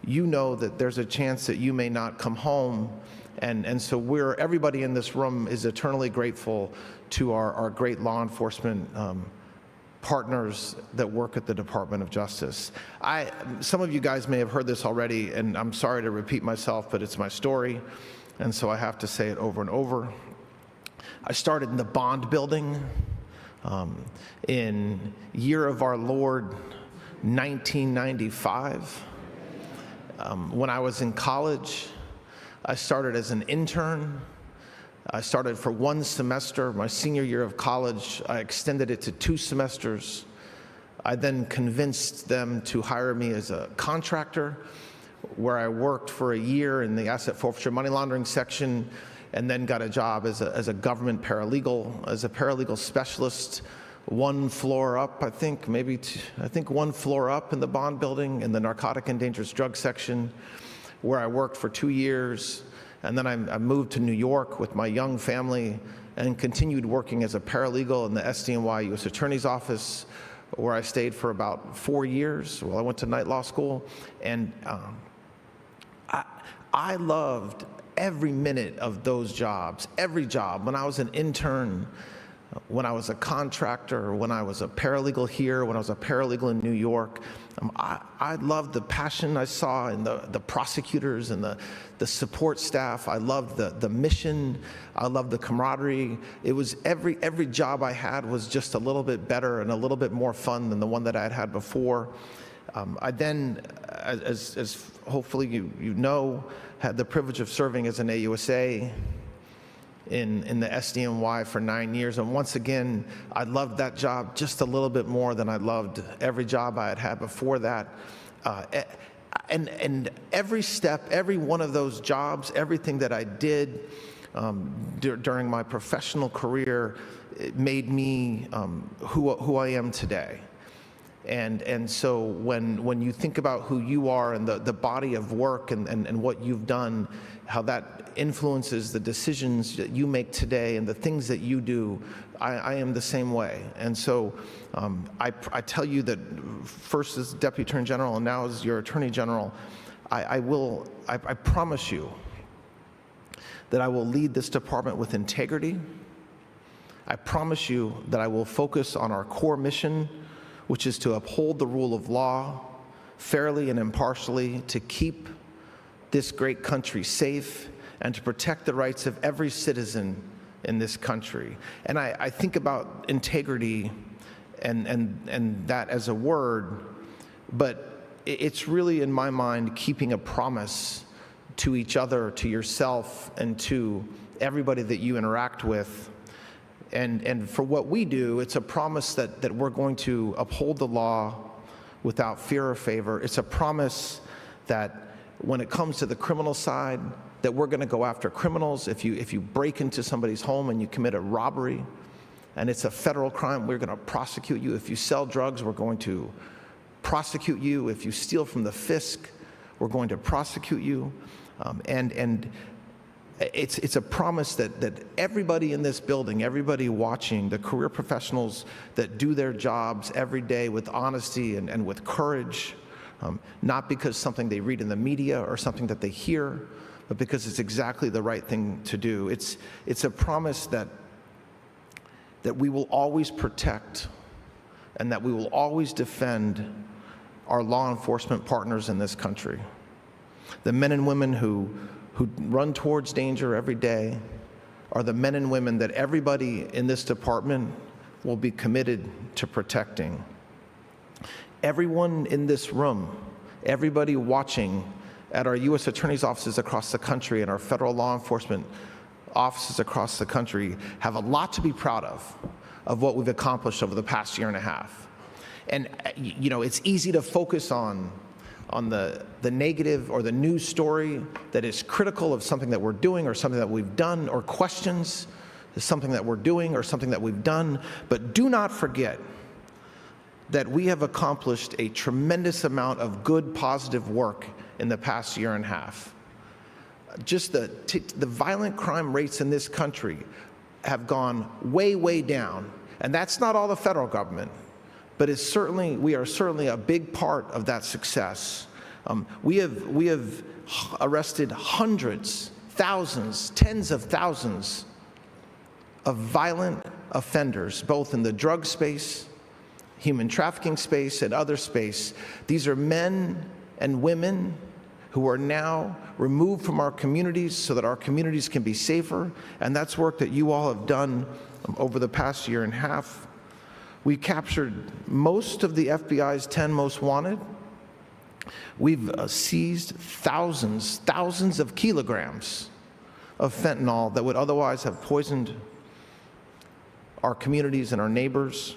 you know that there's a chance that you may not come home. And so everybody in this room is eternally grateful to our great law enforcement partners that work at the Department of Justice. Some of you guys may have heard this already, and I'm sorry to repeat myself, but it's my story, and so I have to say it over and over. I started in the bond building in year of our Lord, 1995. When I was in college, I started as an intern. I started for one semester. My senior year of college, I extended it to 2 semesters. I then convinced them to hire me as a contractor, where I worked for a year in the asset forfeiture money laundering section, and then got a job as a government paralegal, as a paralegal specialist, 1 floor up, I think one floor up in the bond building in the narcotic and dangerous drug section, where I worked for 2 years. And then I moved to New York with my young family and continued working as a paralegal in the SDNY U.S. Attorney's Office, where I stayed for about 4 years while I went to night law school. And I loved every minute of those jobs, every job. When I was an intern, when I was a contractor, when I was a paralegal here, when I was a paralegal in New York, I loved the passion I saw in the prosecutors and the support staff. I loved the mission. I loved the camaraderie. It was every job I had was just a little bit better and a little bit more fun than the one that I had had before. I then, as hopefully you know, had the privilege of serving as an AUSA in the SDNY for 9 years. And once again, I loved that job just a little bit more than I loved every job I had had before that. And every step, every one of those jobs, everything that I did during my professional career, it made me who I am today. And so when you think about who you are and the body of work and what you've done, how that influences the decisions that you make today and the things that you do, I am the same way. And so I tell you that first as Deputy Attorney General and now as your Attorney General, I promise you that I will lead this department with integrity. I promise you that I will focus on our core mission, which is to uphold the rule of law fairly and impartially, to keep this great country safe, and to protect the rights of every citizen in this country. And I think about integrity and that as a word, but it's really, in my mind, keeping a promise to each other, to yourself, and to everybody that you interact with, And for what we do, it's a promise that we're going to uphold the law without fear or favor. It's a promise that when it comes to the criminal side, that we're going to go after criminals. If you break into somebody's home and you commit a robbery, and it's a federal crime, we're going to prosecute you. If you sell drugs, we're going to prosecute you. If you steal from the fisc, we're going to prosecute you. And it's a promise that everybody in this building, everybody watching, the career professionals that do their jobs every day with honesty and with courage, not because something they read in the media or something that they hear, but because it's exactly the right thing to do. It's a promise that we will always protect and that we will always defend our law enforcement partners in this country. The men and women who run towards danger every day are the men and women that everybody in this department will be committed to protecting. Everyone in this room, everybody watching at our U.S. Attorney's offices across the country and our federal law enforcement offices across the country have a lot to be proud of what we've accomplished over the past year and a half. And you know, it's easy to focus on the negative or the news story that is critical of something that we're doing or something that we've done, or questions something that we're doing or something that we've done. But do not forget that we have accomplished a tremendous amount of good, positive work in the past year and a half. Just the violent crime rates in this country have gone way, way down. And that's not all the federal government, but we are certainly a big part of that success. We have arrested hundreds, thousands, tens of thousands of violent offenders, both in the drug space, human trafficking space, and other space. These are men and women who are now removed from our communities so that our communities can be safer, and that's work that you all have done over the past year and a half. We captured most of the FBI's 10 most wanted. We've seized thousands of kilograms of fentanyl that would otherwise have poisoned our communities and our neighbors.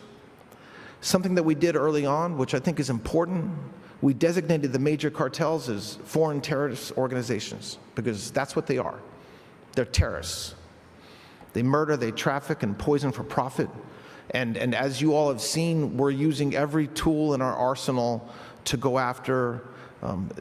Something that we did early on, which I think is important, we designated the major cartels as foreign terrorist organizations, because that's what they are. They're terrorists. They murder, they traffic, and poison for profit. And as you all have seen, we're using every tool in our arsenal to go after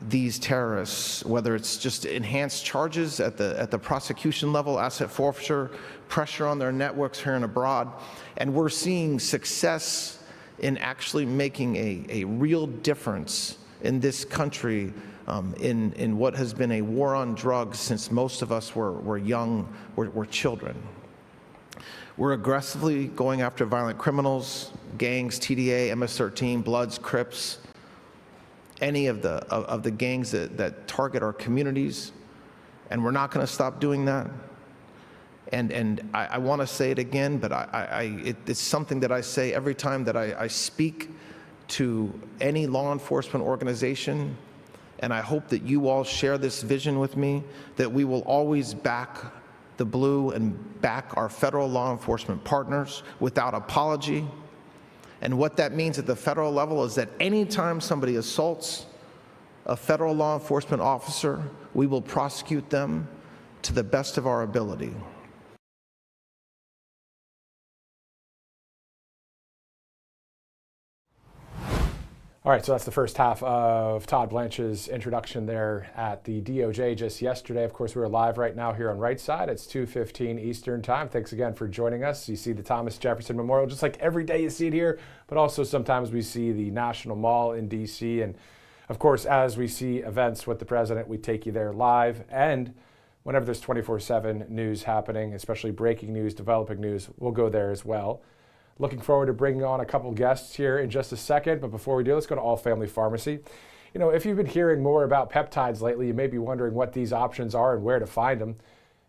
these terrorists, whether it's just enhanced charges at the prosecution level, asset forfeiture, pressure on their networks here and abroad. And we're seeing success in actually making a real difference in this country in what has been a war on drugs since most of us were young, were children. We're aggressively going after violent criminals, gangs, TDA, MS-13, Bloods, Crips, any of the gangs that target our communities, and we're not going to stop doing that. And I want to say it again, but it's something that I say every time that I speak to any law enforcement organization, and I hope that you all share this vision with me, that we will always back the blue and back our federal law enforcement partners without apology. And what that means at the federal level is that anytime somebody assaults a federal law enforcement officer, we will prosecute them to the best of our ability. All right, so that's the first half of Todd Blanche's introduction there at the DOJ just yesterday. Of course, we're live right now here on Right Side. It's 2:15 Eastern Time. Thanks again for joining us. You see the Thomas Jefferson Memorial just like every day you see it here, but also sometimes we see the National Mall in D.C. And of course, as we see events with the president, we take you there live. And whenever there's 24/7 news happening, especially breaking news, developing news, we'll go there as well. Looking forward to bringing on a couple guests here in just a second, but before we do, let's go to All Family Pharmacy. You know, if you've been hearing more about peptides lately, you may be wondering what these options are and where to find them.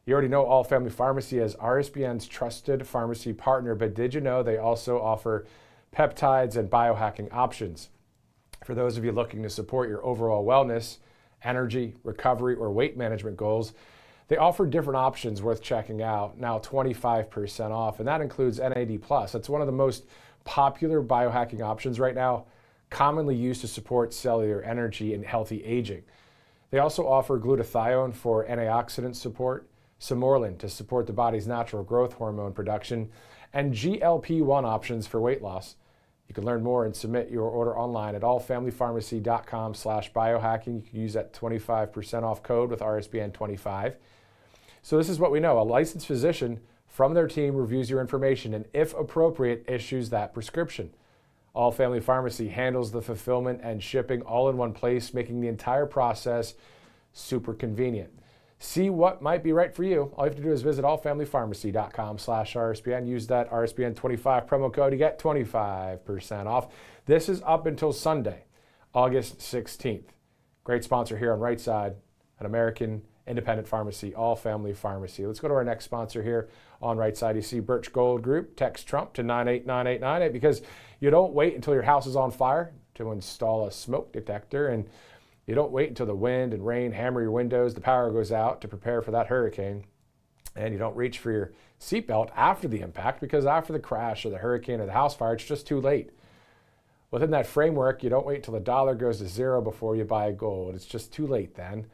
You already know All Family Pharmacy as RSBN's trusted pharmacy partner, but did you know they also offer peptides and biohacking options? For those of you looking to support your overall wellness, energy, recovery, or weight management goals, They offer different options worth checking out, now 25% off, and that includes NAD+. That's one of the most popular biohacking options right now, commonly used to support cellular energy and healthy aging. They also offer glutathione for antioxidant support, Simorlin to support the body's natural growth hormone production, and GLP-1 options for weight loss. You can learn more and submit your order online at allfamilypharmacy.com/biohacking. You can use that 25% off code with RSBN25. So this is what we know. A licensed physician from their team reviews your information and, if appropriate, issues that prescription. All Family Pharmacy handles the fulfillment and shipping all in one place, making the entire process super convenient. See what might be right for you. All you have to do is visit allfamilypharmacy.com/RSBN. Use that RSBN25 promo code to get 25% off. This is up until Sunday, August 16th. Great sponsor here on Right Side, an American independent pharmacy, All Family Pharmacy. Let's go to our next sponsor here on Right Side. You see Birch Gold Group. Text Trump to 989898 because you don't wait until your house is on fire to install a smoke detector, and you don't wait until the wind and rain hammer your windows, the power goes out to prepare for that hurricane, and you don't reach for your seatbelt after the impact because after the crash or the hurricane or the house fire, it's just too late. Within that framework, you don't wait until the dollar goes to zero before you buy gold. It's just too late then.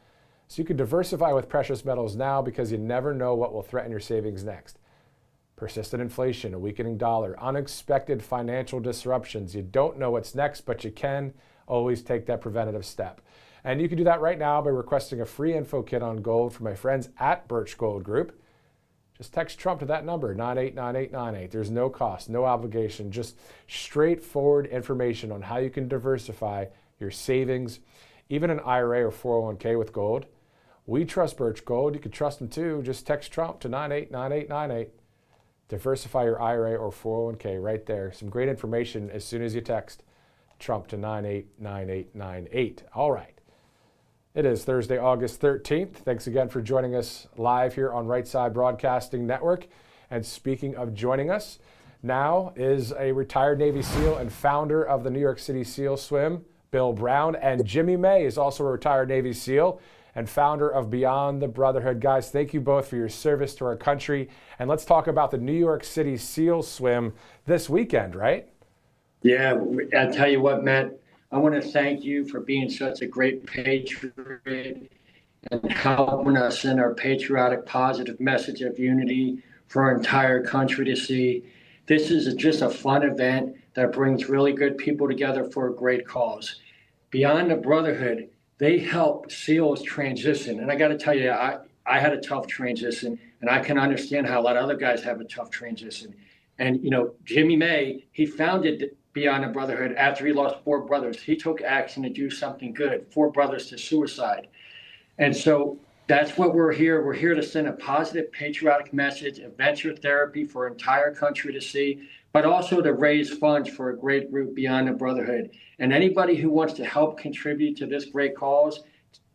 So you can diversify with precious metals now because you never know what will threaten your savings next. Persistent inflation, a weakening dollar, unexpected financial disruptions. You don't know what's next, but you can always take that preventative step. And you can do that right now by requesting a free info kit on gold from my friends at Birch Gold Group. Just text Trump to that number, 989898. There's no cost, no obligation, just straightforward information on how you can diversify your savings, even an IRA or 401k with gold. We trust Birch Gold. You can trust them too. Just text Trump to 989898. Diversify your IRA or 401k right there. Some great information as soon as you text Trump to 989898. All right. It is Thursday, August 13th. Thanks again for joining us live here on Right Side Broadcasting Network. And speaking of joining us, now is a retired Navy SEAL and founder of the New York City SEAL Swim, Bill Brown. And Jimmy May is also a retired Navy SEAL and founder of Beyond the Brotherhood. Guys, thank you both for your service to our country. And let's talk about the New York City SEAL Swim this weekend, right? Yeah, I'll tell you what, Matt, I want to thank you for being such a great patriot and helping us send our patriotic, positive message of unity for our entire country to see. This is just a fun event that brings really good people together for a great cause. Beyond the Brotherhood, they help SEALs transition. And I got to tell you, I had a tough transition, and I can understand how a lot of other guys have a tough transition. And, you know, Jimmy May, he founded Beyond the Brotherhood after he lost 4 brothers. He took action to do something good, 4 brothers to suicide. And so that's what we're here. We're here to send a positive patriotic message, adventure therapy for our entire country to see, but also to raise funds for a great group, Beyond the Brotherhood. And anybody who wants to help contribute to this great cause,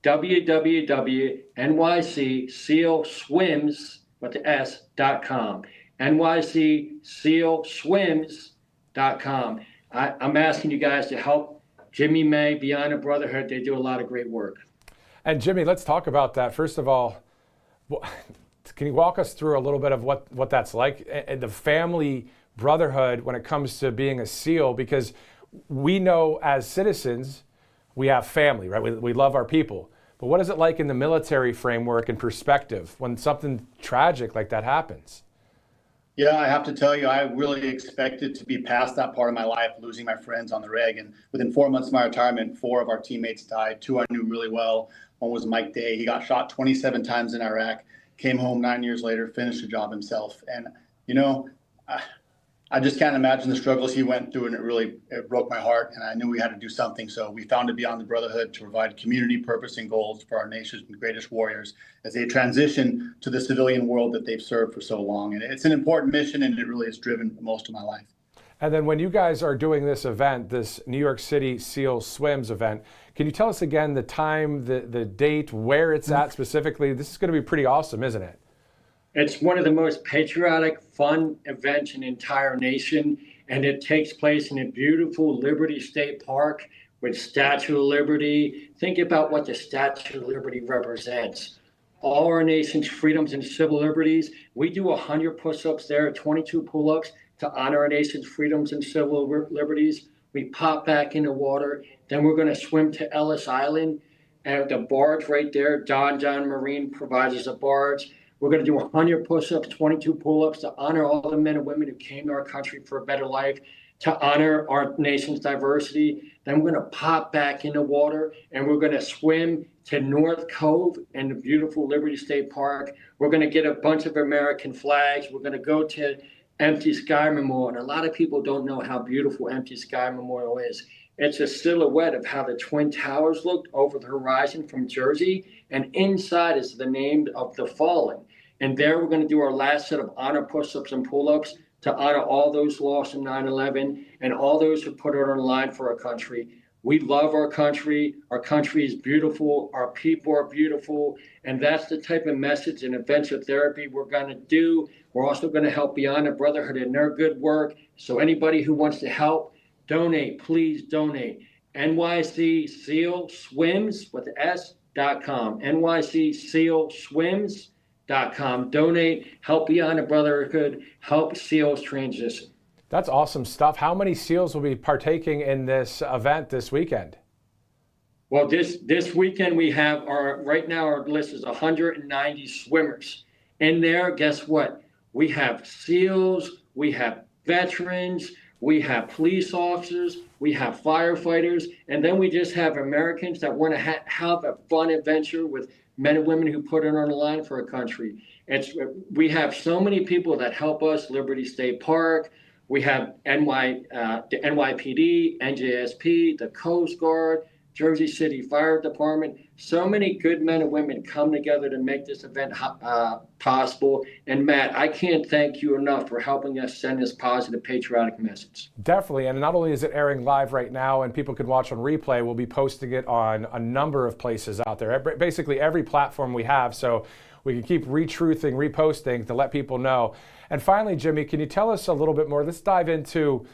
www.nycsealswims.com. nycsealswims.com. I'm asking you guys to help Jimmy May, Beyond the Brotherhood. They do a lot of great work. And Jimmy, let's talk about that. First of all, can you walk us through a little bit of what that's like, and the family brotherhood when it comes to being a SEAL? Because we know as citizens, we have family, right? We love our people. But what is it like in the military framework and perspective when something tragic like that happens? Yeah, I have to tell you, I really expected to be past that part of my life, losing my friends on the reg. And within 4 months of my retirement, 4 of our teammates died. 2 I knew really well. One was Mike Day. He got shot 27 times in Iraq, came home 9 years later, finished the job himself. And, you know, I just can't imagine the struggles he went through, and it broke my heart. And I knew we had to do something. So we founded Beyond the Brotherhood to provide community purpose and goals for our nation's greatest warriors as they transition to the civilian world that they've served for so long. And it's an important mission, and it really has driven most of my life. And then when you guys are doing this event, this New York City SEAL Swims event, can you tell us again the time, the date, where it's at specifically? This is going to be pretty awesome, isn't it? It's one of the most patriotic, fun events in the entire nation, and it takes place in a beautiful Liberty State Park with Statue of Liberty. Think about what the Statue of Liberty represents. all our nation's freedoms and civil liberties. We do 100 push-ups there, 22 pull-ups to honor our nation's freedoms and civil liberties. We pop back in the water. Then we're going to swim to Ellis Island. And the barge right there, John Marine provides us a barge. We're going to do 100 push-ups, 22 pull-ups to honor all the men and women who came to our country for a better life, to honor our nation's diversity. Then we're going to pop back in the water and we're going to swim to North Cove and the beautiful Liberty State Park. We're going to get a bunch of American flags. We're going to go to Empty Sky Memorial. And a lot of people don't know how beautiful Empty Sky Memorial is. It's a silhouette of how the Twin Towers looked over the horizon from Jersey. And inside is the name of the fallen. And there we're going to do our last set of honor push-ups and pull-ups to honor all those lost in 9/11 and all those who put it on the line for our country. We love our country. Our country is beautiful. Our people are beautiful. And that's the type of message and adventure therapy we're going to do. We're also going to help Beyond the Brotherhood in their good work. So anybody who wants to help, donate, please donate. NYC Seal Swims with S.com. NYC Seal Swims.com. Donate, help Beyond the Brotherhood, help SEALs transition. That's awesome stuff. How many SEALs will be partaking in this event this weekend? Well, this weekend we have right now our list is 190 swimmers. In there, guess what? We have SEALs, we have veterans, we have police officers, we have firefighters, and then we just have Americans that want to have a fun adventure with men and women who put it on the line for a country. We have so many people that help us, Liberty State Park. We have the NYPD, NJSP, the Coast Guard, Jersey City Fire Department. So many good men and women come together to make this event possible. And Matt, I can't thank you enough for helping us send this positive patriotic message. Definitely. And not only is it airing live right now and people can watch on replay, we'll be posting it on a number of places out there, basically every platform we have. So we can keep retruthing, reposting to let people know. And finally, Jimmy, can you tell us a little bit more? Let's dive into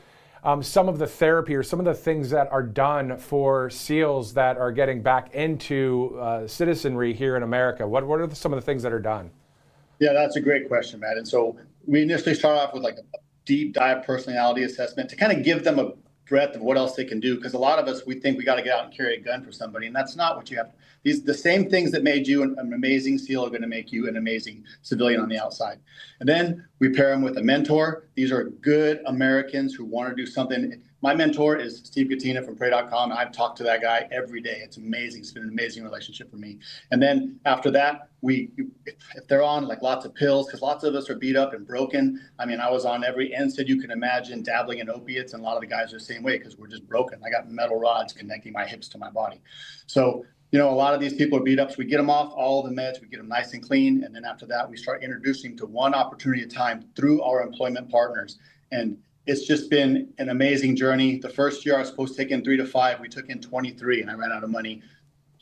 some of the therapy or some of the things that are done for SEALs that are getting back into citizenry here in America. What are some of the things that are done? Yeah, that's a great question, Matt. And so we initially start off with like a deep dive personality assessment to kind of give them a breadth of what else they can do. Because a lot of us, we think we got to get out and carry a gun for somebody. And that's not what you have. The same things that made you an amazing SEAL are going to make you an amazing civilian on the outside. And then we pair them with a mentor. These are good Americans who want to do something. My mentor is Steve Gattina from Pray.com. I've talked to that guy every day. It's amazing. It's been an amazing relationship for me. And then after that, if they're on like lots of pills, because lots of us are beat up and broken. I mean, I was on every NSAID you can imagine, dabbling in opiates, and a lot of the guys are the same way because we're just broken. I got metal rods connecting my hips to my body. So, a lot of these people are beat up. So we get them off all the meds, we get them nice and clean. And then after that, we start introducing to one opportunity at a time through our employment partners. And it's just been an amazing journey. The first year I was supposed to take in 3 to 5. We took in 23 and I ran out of money.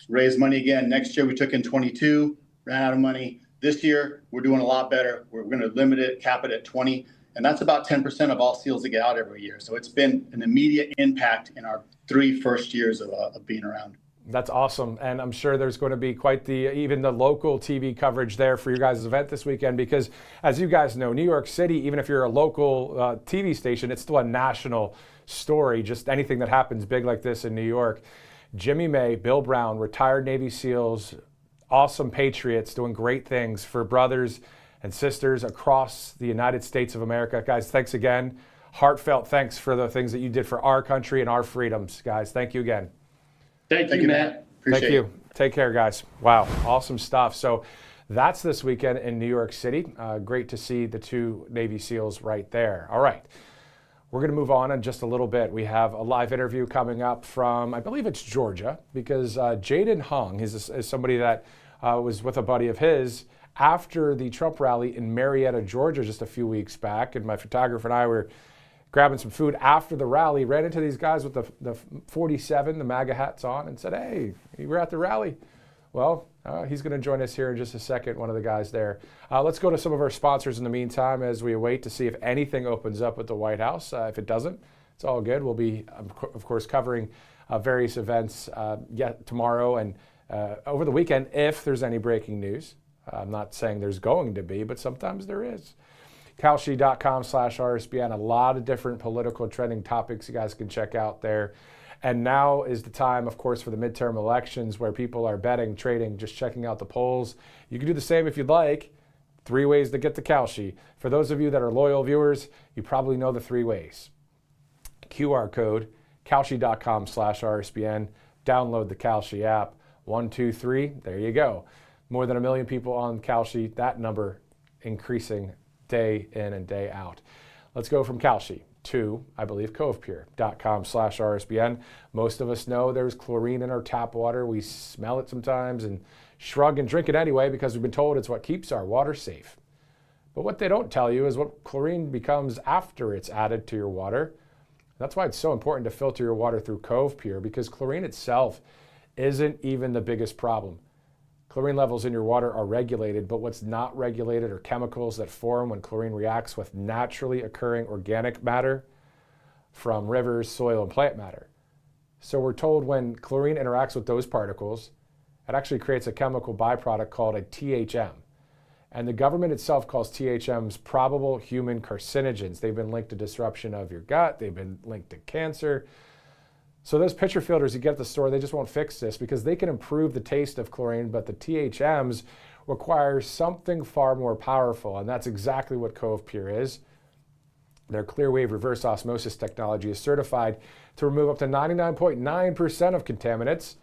Raised money again. Next year we took in 22, ran out of money. This year we're doing a lot better. We're going to limit it, cap it at 20. And that's about 10% of all SEALs that get out every year. So it's been an immediate impact in our 3 first years of being around. That's awesome. And I'm sure there's going to be quite even the local TV coverage there for your guys' event this weekend, because as you guys know, New York City, even if you're a local TV station, it's still a national story. Just anything that happens big like this in New York. Jimmy May, Bill Brown, retired Navy SEALs, awesome patriots doing great things for brothers and sisters across the United States of America. Guys, thanks again. Heartfelt thanks for the things that you did for our country and our freedoms, guys. Thank you again. Thank you, Matt. Appreciate Thank you. it. Take care, guys. Wow, awesome stuff. So that's this weekend in New York City. Great to see the 2 Navy SEALs right there. All right, we're going to move on in just a little bit. We have a live interview coming up from, I believe it's Georgia, because Jaden Hung is somebody that was with a buddy of his after the Trump rally in Marietta, Georgia, just a few weeks back. And my photographer and I were grabbing some food after the rally, ran into these guys with the 47, the MAGA hats on, and said, hey, you were at the rally. Well, he's going to join us here in just a second, one of the guys there. Let's go to some of our sponsors in the meantime as we wait to see if anything opens up at the White House. If it doesn't, it's all good. We'll be, of course, covering various events tomorrow and over the weekend if there's any breaking news. I'm not saying there's going to be, but sometimes there is. Kalshi.com/RSBN, a lot of different political trending topics you guys can check out there. And now is the time, of course, for the midterm elections where people are betting, trading, just checking out the polls. You can do the same if you'd like. 3 ways to get to Kalshi. For those of you that are loyal viewers, you probably know the 3 ways. QR code, Kalshi.com/RSBN. Download the Kalshi app. 1, 2, 3, there you go. More than 1 million people on Kalshi, that number increasing day in and day out. Let's go from Kalshi to, I believe, CovePure.com/RSBN. Most of us know there's chlorine in our tap water. We smell it sometimes and shrug and drink it anyway because we've been told it's what keeps our water safe. But what they don't tell you is what chlorine becomes after it's added to your water. That's why it's so important to filter your water through CovePure, because chlorine itself isn't even the biggest problem. Chlorine levels in your water are regulated, but what's not regulated are chemicals that form when chlorine reacts with naturally occurring organic matter from rivers, soil, and plant matter. So we're told when chlorine interacts with those particles, it actually creates a chemical byproduct called a THM. And the government itself calls THMs probable human carcinogens. They've been linked to disruption of your gut. They've been linked to cancer. So those pitcher filters you get at the store, they just won't fix this because they can improve the taste of chlorine, but the THMs require something far more powerful, and that's exactly what CovePure is. Their Clearwave reverse osmosis technology is certified to remove up to 99.9% of contaminants.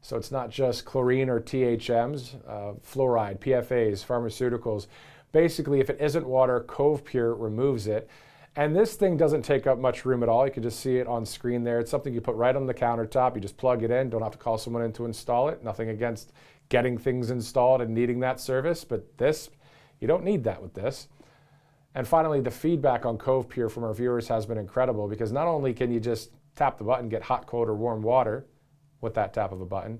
So it's not just chlorine or THMs, fluoride, PFAs, pharmaceuticals. Basically, if it isn't water, CovePure removes it. And this thing doesn't take up much room at all. You can just see it on screen there. It's something you put right on the countertop. You just plug it in. Don't have to call someone in to install it. Nothing against getting things installed and needing that service. But this, you don't need that with this. And finally, the feedback on CovePure from our viewers has been incredible because not only can you just tap the button, get hot, cold, or warm water with that tap of a button,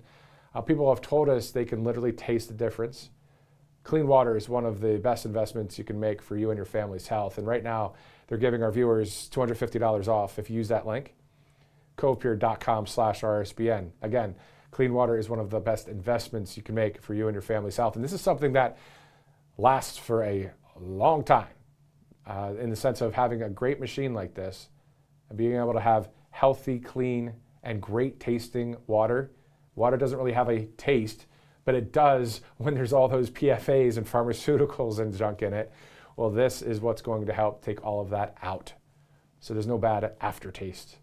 people have told us they can literally taste the difference. Clean water is one of the best investments you can make for you and your family's health. And right now, they're giving our viewers $250 off if you use that link, covepure.com/RSBN. Again, clean water is one of the best investments you can make for you and your family's health. And this is something that lasts for a long time in the sense of having a great machine like this and being able to have healthy, clean, and great tasting water. Water doesn't really have a taste, but it does when there's all those PFAs and pharmaceuticals and junk in it. Well, this is what's going to help take all of that out. So there's no bad aftertaste.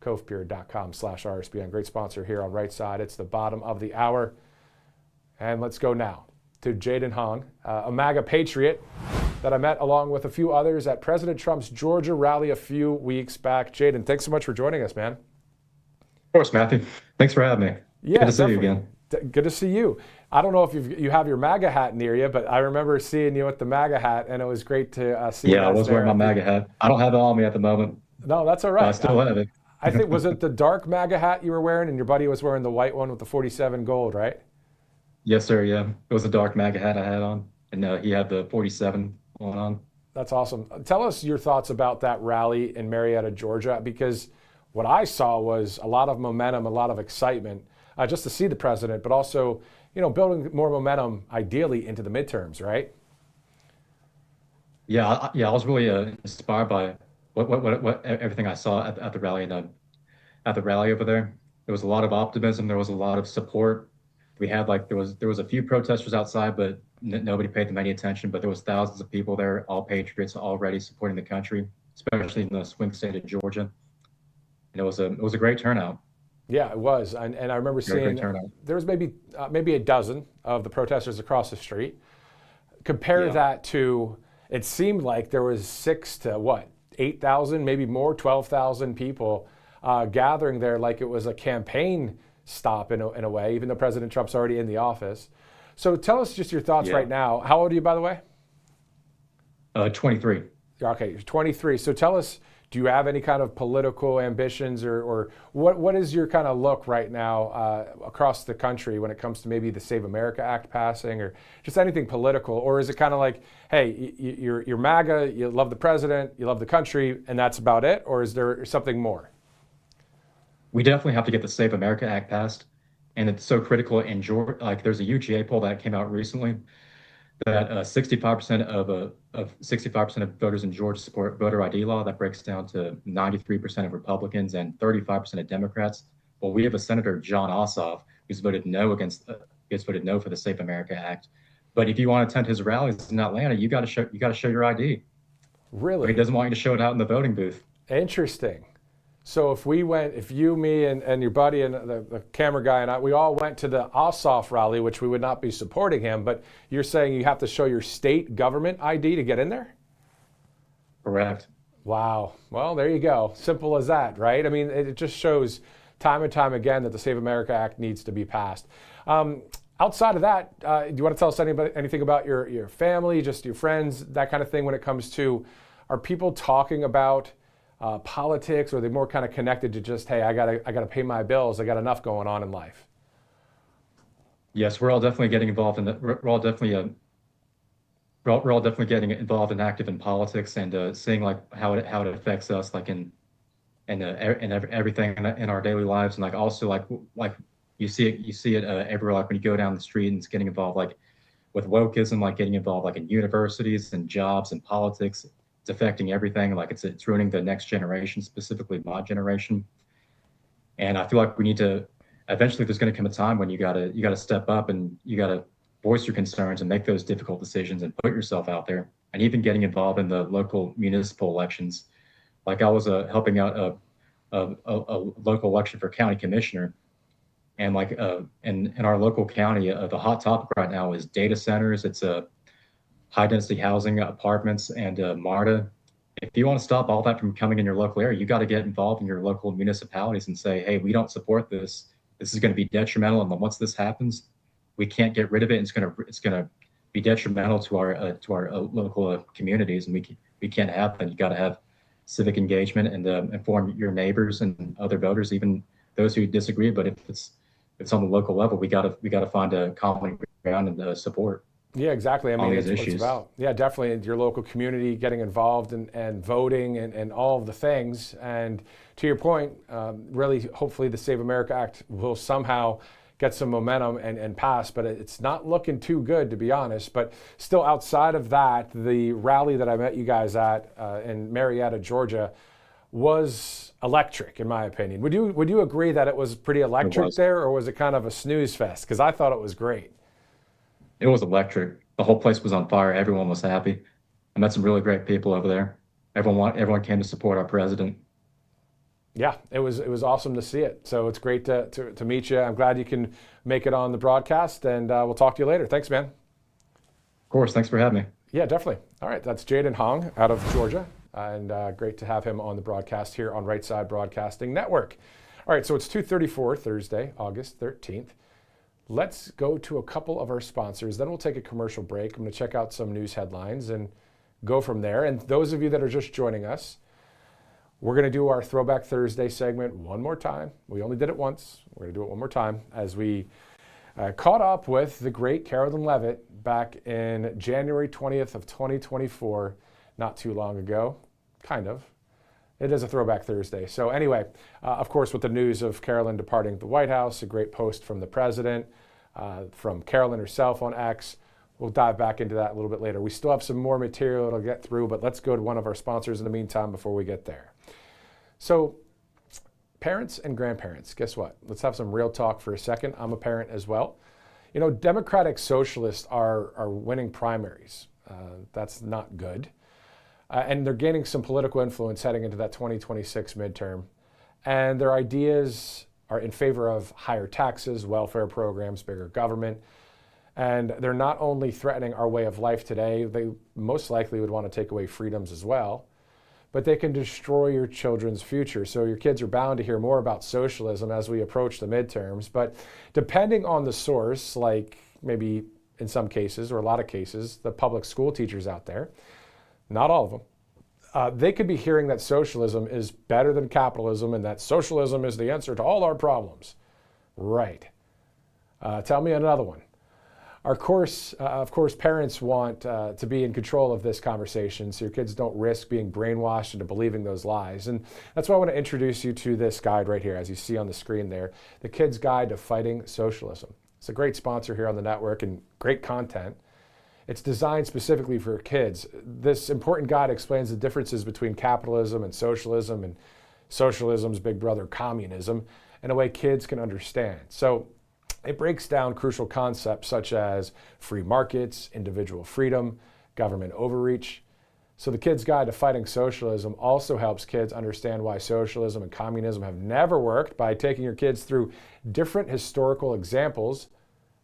CovePure.com/RSBN. Great sponsor here on Right Side. It's the bottom of the hour. And let's go now to Jaden Hong, a MAGA patriot that I met along with a few others at President Trump's Georgia rally a few weeks back. Jaden, thanks so much for joining us, man. Of course, Matthew. Thanks for having me. Yeah, good to see definitely. you again. Good to see you. I don't know if you have your MAGA hat near you, but I remember seeing you with the MAGA hat, and it was great to see you. Yeah, I was wearing my MAGA hat. I don't have it on me at the moment. No, that's all right. I still have it. I think, was it the dark MAGA hat you were wearing, and your buddy was wearing the white one with the 47 gold, right? Yes, sir, yeah. It was a dark MAGA hat I had on, and he had the 47 one on. That's awesome. Tell us your thoughts about that rally in Marietta, Georgia, because what I saw was a lot of momentum, a lot of excitement, just to see the president, but also, building more momentum, ideally, into the midterms, right? Yeah, I was really inspired by what everything I saw at the rally and at the rally over there. There was a lot of optimism. There was a lot of support. We had there was a few protesters outside, but nobody paid them any attention. But there was thousands of people there, all patriots, already supporting the country, especially in the swing state of Georgia. And it was a great turnout. Yeah, it was, and I remember seeing there was maybe a dozen of the protesters across the street. Compare that to, it seemed like there was 6,000 to 8,000, maybe more, 12,000 people gathering there, like it was a campaign stop in a way, even though President Trump's already in the office. So tell us just your thoughts right now. How old are you, by the way? 23. Okay, 23. So tell us, do you have any kind of political ambitions or what is your kind of look right now across the country when it comes to maybe the Save America Act passing or just anything political? Or is it kind of like, hey, you're MAGA, you love the president, you love the country, and that's about it? Or is there something more? We definitely have to get the Save America Act passed. And it's so critical in Georgia. There's a UGA poll that came out recently that 65% of 65% of voters in Georgia support voter ID law. That breaks down to 93% of Republicans and 35% of Democrats. Well, we have a Senator, John Ossoff, who's voted no for the Safe America Act. But if you want to attend his rallies in Atlanta, you got to show your ID. Really? But he doesn't want you to show it out in the voting booth. Interesting. So if you, me, and your buddy and the camera guy and I, we all went to the Ossoff rally, which we would not be supporting him, but you're saying you have to show your state government ID to get in there? Correct. Wow. Well, there you go. Simple as that, right? I mean, it just shows time and time again that the Save America Act needs to be passed. Outside of that, do you want to tell us anything about your family, just your friends, that kind of thing when it comes to, are people talking about politics, or are they more kind of connected to just, hey, I gotta pay my bills, I got enough going on in life? Yes, we're all definitely getting involved in that. We're all definitely getting involved and active in politics, and seeing like how it affects us, like in everything in our daily lives, and like also like you see it everywhere, like when you go down the street and it's getting involved, like with wokeism, like getting involved like in universities and jobs and politics. It's affecting everything. Like it's ruining the next generation, specifically my generation. And I feel like we need to, eventually there's going to come a time when you gotta step up and you gotta voice your concerns and make those difficult decisions and put yourself out there. And even getting involved in the local municipal elections. Like I was helping out a local election for county commissioner. And like in our local county, the hot topic right now is data centers. It's high density housing, apartments, and MARTA. If you want to stop all that from coming in your local area, you got to get involved in your local municipalities and say, hey, we don't support this. This is going to be detrimental. And then once this happens, we can't get rid of it. It's going to be detrimental to our local communities, and we can't have that. You got to have civic engagement and inform your neighbors and other voters, even those who disagree. But if it's on the local level, we got to find a common ground and support. Yeah, exactly. I mean, it's what it's issues. about. Yeah, definitely your local community getting involved and voting and all of the things. And to your point, really, hopefully the Save America Act will somehow get some momentum and pass, but it's not looking too good, to be honest. But still, outside of that, the rally that I met you guys at in Marietta, Georgia, was electric, in my opinion. Would you agree that it was pretty electric there, or was it kind of a snooze fest? Because I thought it was great. It was electric. The whole place was on fire. Everyone was happy. I met some really great people over there. Everyone came to support our president. Yeah, it was awesome to see it. So it's great to meet you. I'm glad you can make it on the broadcast, and we'll talk to you later. Thanks, man. Of course. Thanks for having me. Yeah, definitely. All right, that's Jaden Hong out of Georgia, and great to have him on the broadcast here on Right Side Broadcasting Network. All right, so it's 2:34 Thursday, August 13th. Let's go to a couple of our sponsors. Then we'll take a commercial break. I'm going to check out some news headlines and go from there. And those of you that are just joining us, we're going to do our Throwback Thursday segment one more time. We only did it once. We're going to do it one more time as we caught up with the great Carolyn Levitt back in January 20th of 2024, not too long ago, kind of. It is a Throwback Thursday. So anyway, of course, with the news of Carolyn departing the White House, a great post from the president, from Carolyn herself on X. We'll dive back into that a little bit later. We still have some more material to get through, but let's go to one of our sponsors in the meantime before we get there. So parents and grandparents, guess what? Let's have some real talk for a second. I'm a parent as well. You know, Democratic Socialists are winning primaries. That's not good. And they're gaining some political influence heading into that 2026 midterm. And their ideas are in favor of higher taxes, welfare programs, bigger government. And they're not only threatening our way of life today, they most likely would want to take away freedoms as well, but they can destroy your children's future. So your kids are bound to hear more about socialism as we approach the midterms. But depending on the source, like maybe in some cases or a lot of cases, the public school teachers out there, not all of them, they could be hearing that socialism is better than capitalism and that socialism is the answer to all our problems. Right. Tell me another one. Of course, parents want to be in control of this conversation so your kids don't risk being brainwashed into believing those lies. And that's why I want to introduce you to this guide right here, as you see on the screen there, the Kids Guide to Fighting Socialism. It's a great sponsor here on the network and great content. It's designed specifically for kids. This important guide explains the differences between capitalism and socialism's big brother, communism, in a way kids can understand. So it breaks down crucial concepts such as free markets, individual freedom, government overreach. So the Kid's Guide to Fighting Socialism also helps kids understand why socialism and communism have never worked by taking your kids through different historical examples,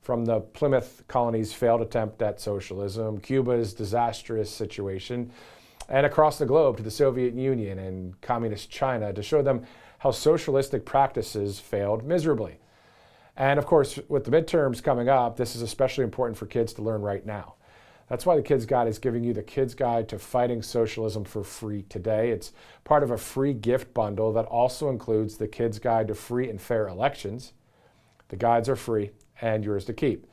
from the Plymouth colony's failed attempt at socialism, Cuba's disastrous situation, and across the globe to the Soviet Union and communist China, to show them how socialistic practices failed miserably. And of course, with the midterms coming up, this is especially important for kids to learn right now. That's why the Kids Guide is giving you the Kids Guide to Fighting Socialism for free today. It's part of a free gift bundle that also includes the Kids Guide to Free and Fair Elections. The guides are free and yours to keep.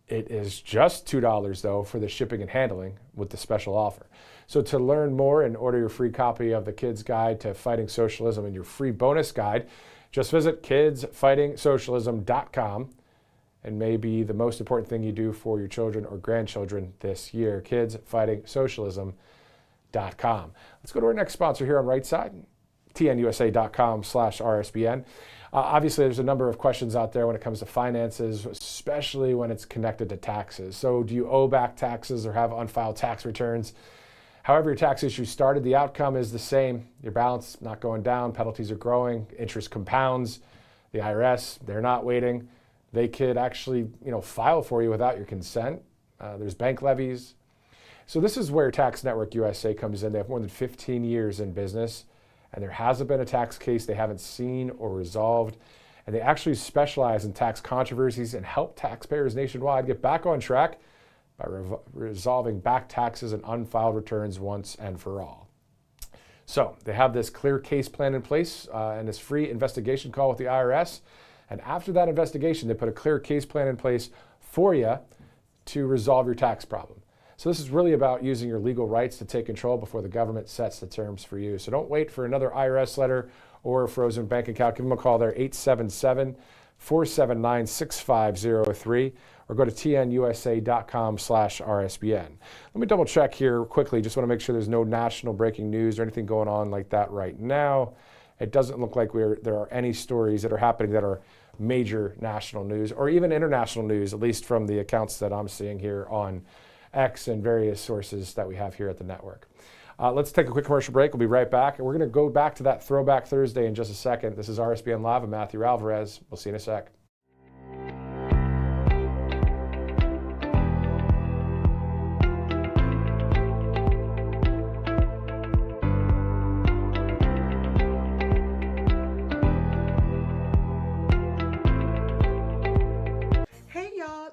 It is just $2 though for the shipping and handling with the special offer. So to learn more and order your free copy of the Kids Guide to Fighting Socialism and your free bonus guide, just visit kidsfightingsocialism.com. and maybe the most important thing you do for your children or grandchildren this year, kidsfightingsocialism.com. Let's go to our next sponsor here on Right Side, tnusa.com/RSBN. Obviously, there's a number of questions out there when it comes to finances, especially when it's connected to taxes. So do you owe back taxes or have unfiled tax returns? However your tax issue started, the outcome is the same. Your balance not going down, penalties are growing, interest compounds. The IRS, they're not waiting. They could actually, file for you without your consent. There's bank levies. So this is where Tax Network USA comes in. They have more than 15 years in business, and there hasn't been a tax case they haven't seen or resolved. And they actually specialize in tax controversies and help taxpayers nationwide get back on track by resolving back taxes and unfiled returns once and for all. So they have this clear case plan in place and this free investigation call with the IRS. And after that investigation, they put a clear case plan in place for you to resolve your tax problem. So this is really about using your legal rights to take control before the government sets the terms for you. So don't wait for another IRS letter or a frozen bank account. Give them a call there, 877-479-6503, or go to tnusa.com/RSBN. Let me double check here quickly. Just want to make sure there's no national breaking news or anything going on like that right now. It doesn't look like there are any stories that are happening that are major national news or even international news, at least from the accounts that I'm seeing here on X and various sources that we have here at the network. Let's take a quick commercial break. We'll be right back. And we're going to go back to that Throwback Thursday in just a second. This is RSBN Live. I'm Matthew Alvarez. We'll see you in a sec.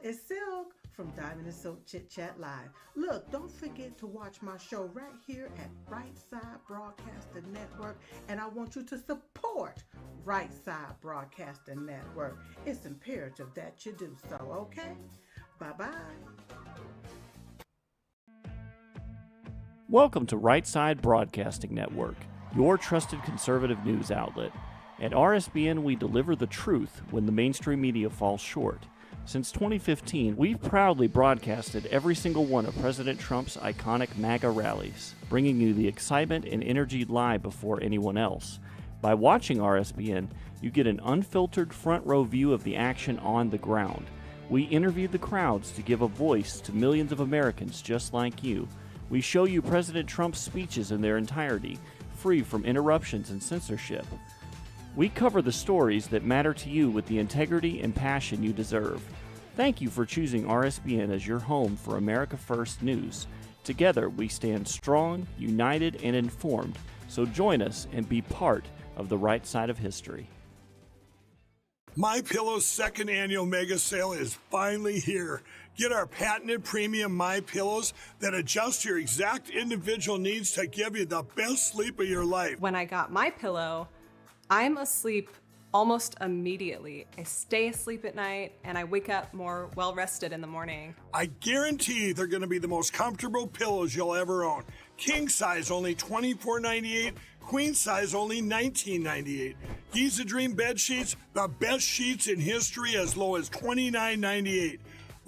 It's Silk from Diamond and Silk Chit Chat Live. Look, don't forget to watch my show right here at Right Side Broadcasting Network, and I want you to support Right Side Broadcasting Network. It's imperative that you do so, okay? Bye-bye. Welcome to Right Side Broadcasting Network, your trusted conservative news outlet. At RSBN, we deliver the truth when the mainstream media falls short. Since 2015, we've proudly broadcasted every single one of President Trump's iconic MAGA rallies, bringing you the excitement and energy live before anyone else. By watching RSBN, you get an unfiltered front row view of the action on the ground. We interviewed the crowds to give a voice to millions of Americans just like you. We show you President Trump's speeches in their entirety, free from interruptions and censorship. We cover the stories that matter to you with the integrity and passion you deserve. Thank you for choosing RSBN as your home for America First News. Together, we stand strong, united, and informed. So join us and be part of the right side of history. MyPillow's second annual mega sale is finally here. Get our patented premium MyPillows that adjust your exact individual needs to give you the best sleep of your life. When I got my pillow, I'm asleep almost immediately. I stay asleep at night and I wake up more well-rested in the morning. I guarantee they're going to be the most comfortable pillows you'll ever own. King size only $24.98, queen size only $19.98. Giza Dream bed sheets, the best sheets in history, as low as $29.98.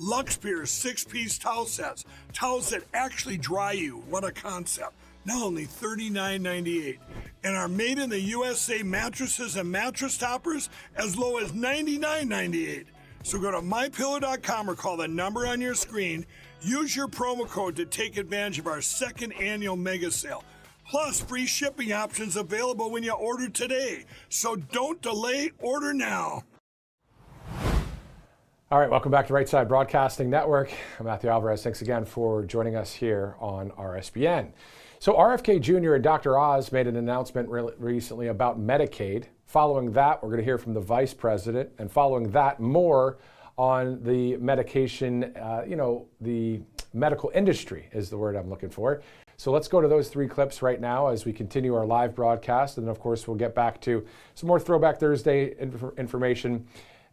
Lux Beer's 6-piece towel sets. Towels that actually dry you. What a concept. Now only $39.98. And our made in the USA mattresses and mattress toppers as low as $99.98. So go to mypillow.com or call the number on your screen. Use your promo code to take advantage of our second annual mega sale. Plus, free shipping options available when you order today. So don't delay, order now. All right, welcome back to Right Side Broadcasting Network. I'm Matthew Alvarez. Thanks again for joining us here on RSBN. So RFK Jr. and Dr. Oz made an announcement recently about Medicaid. Following that, we're going to hear from the Vice President, and following that, more on the medication, the medical industry is the word I'm looking for. So let's go to those three clips right now as we continue our live broadcast. And then, of course, we'll get back to some more Throwback Thursday information.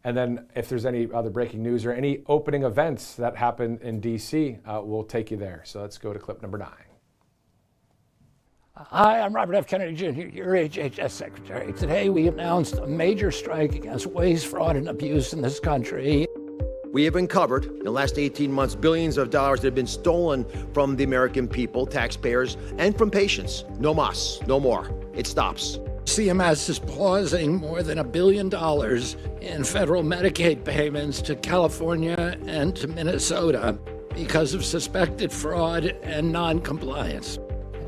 And then if there's any other breaking news or any opening events that happen in D.C., we'll take you there. So let's go to clip number 9. Hi, I'm Robert F. Kennedy Jr., your HHS Secretary. Today we announced a major strike against waste, fraud, and abuse in this country. We have uncovered, in the last 18 months, billions of dollars that have been stolen from the American people, taxpayers, and from patients. No mas, no more. It stops. CMS is pausing more than $1 billion in federal Medicaid payments to California and to Minnesota because of suspected fraud and non-compliance.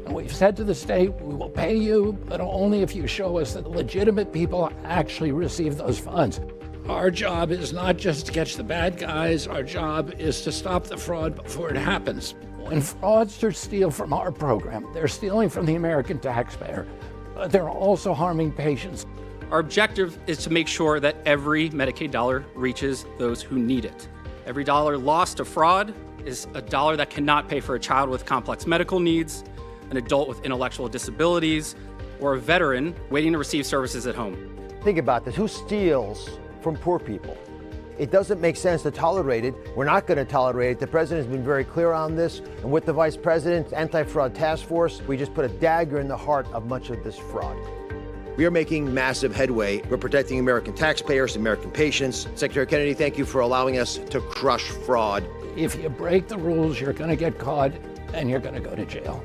And we've said to the state, we will pay you, but only if you show us that legitimate people actually receive those funds. Our job is not just to catch the bad guys, our job is to stop the fraud before it happens. When fraudsters steal from our program, they're stealing from the American taxpayer, but they're also harming patients. Our objective is to make sure that every Medicaid dollar reaches those who need it. Every dollar lost to fraud is a dollar that cannot pay for a child with complex medical needs, an adult with intellectual disabilities, or a veteran waiting to receive services at home. Think about this. Who steals from poor people? It doesn't make sense to tolerate it. We're not going to tolerate it. The president has been very clear on this. And with the vice president's anti-fraud task force, we just put a dagger in the heart of much of this fraud. We are making massive headway. We're protecting American taxpayers, American patients. Secretary Kennedy, thank you for allowing us to crush fraud. If you break the rules, you're going to get caught and you're going to go to jail.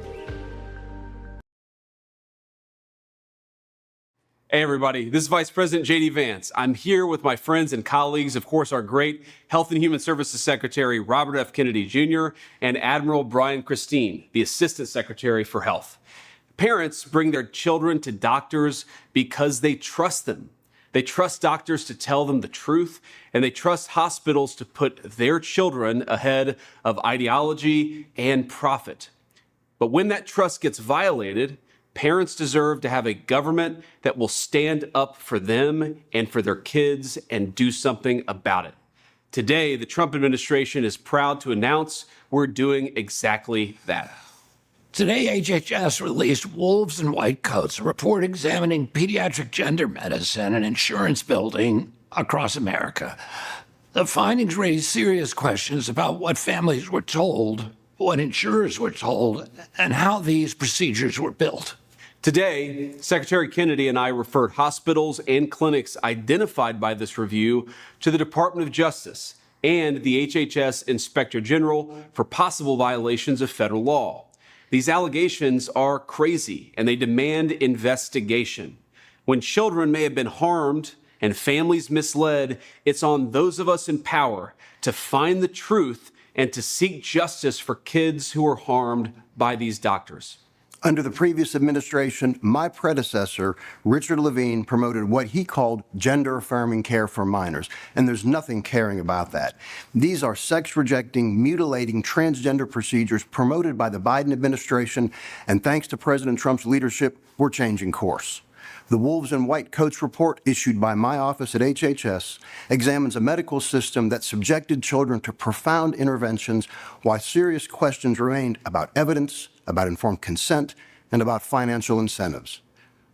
Hey everybody, this is Vice President J.D. Vance. I'm here with my friends and colleagues, of course, our great Health and Human Services Secretary Robert F. Kennedy Jr. and Admiral Brian Christine, the Assistant Secretary for Health. Parents bring their children to doctors because they trust them. They trust doctors to tell them the truth, and they trust hospitals to put their children ahead of ideology and profit. But when that trust gets violated, parents deserve to have a government that will stand up for them and for their kids and do something about it. Today, the Trump administration is proud to announce we're doing exactly that. Today, HHS released Wolves in White Coats, a report examining pediatric gender medicine and insurance building across America. The findings raise serious questions about what families were told, what insurers were told, and how these procedures were built. Today, Secretary Kennedy and I referred hospitals and clinics identified by this review to the Department of Justice and the HHS Inspector General for possible violations of federal law. These allegations are crazy and they demand investigation. When children may have been harmed and families misled, it's on those of us in power to find the truth and to seek justice for kids who are harmed by these doctors. Under the previous administration, my predecessor, Richard Levine, promoted what he called gender-affirming care for minors, and there's nothing caring about that. These are sex-rejecting, mutilating, transgender procedures promoted by the Biden administration, and thanks to President Trump's leadership, we're changing course. The Wolves in White Coats report, issued by my office at HHS, examines a medical system that subjected children to profound interventions while serious questions remained about evidence, about informed consent, and about financial incentives.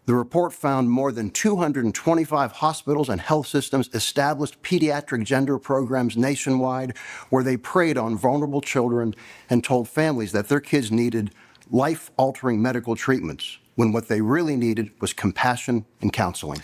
The report found more than 225 hospitals and health systems established pediatric gender programs nationwide where they preyed on vulnerable children and told families that their kids needed life-altering medical treatments when what they really needed was compassion and counseling.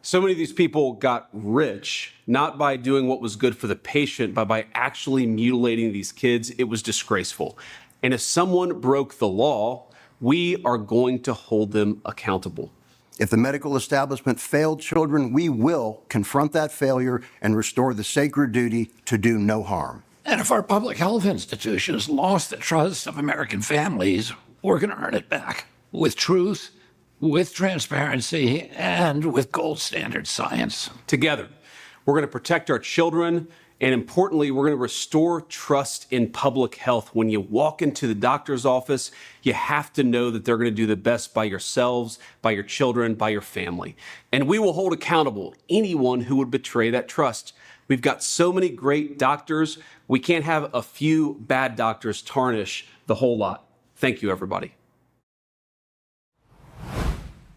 So many of these people got rich, not by doing what was good for the patient, but by actually mutilating these kids. It was disgraceful. And if someone broke the law, we are going to hold them accountable. If the medical establishment failed children, we will confront that failure and restore the sacred duty to do no harm. And if our public health institutions lost the trust of American families, we're going to earn it back with truth, with transparency, and with gold standard science. Together, we're going to protect our children, and importantly, we're going to restore trust in public health. When you walk into the doctor's office, you have to know that they're going to do the best by yourselves, by your children, by your family. And we will hold accountable anyone who would betray that trust. We've got so many great doctors. We can't have a few bad doctors tarnish the whole lot. Thank you, everybody.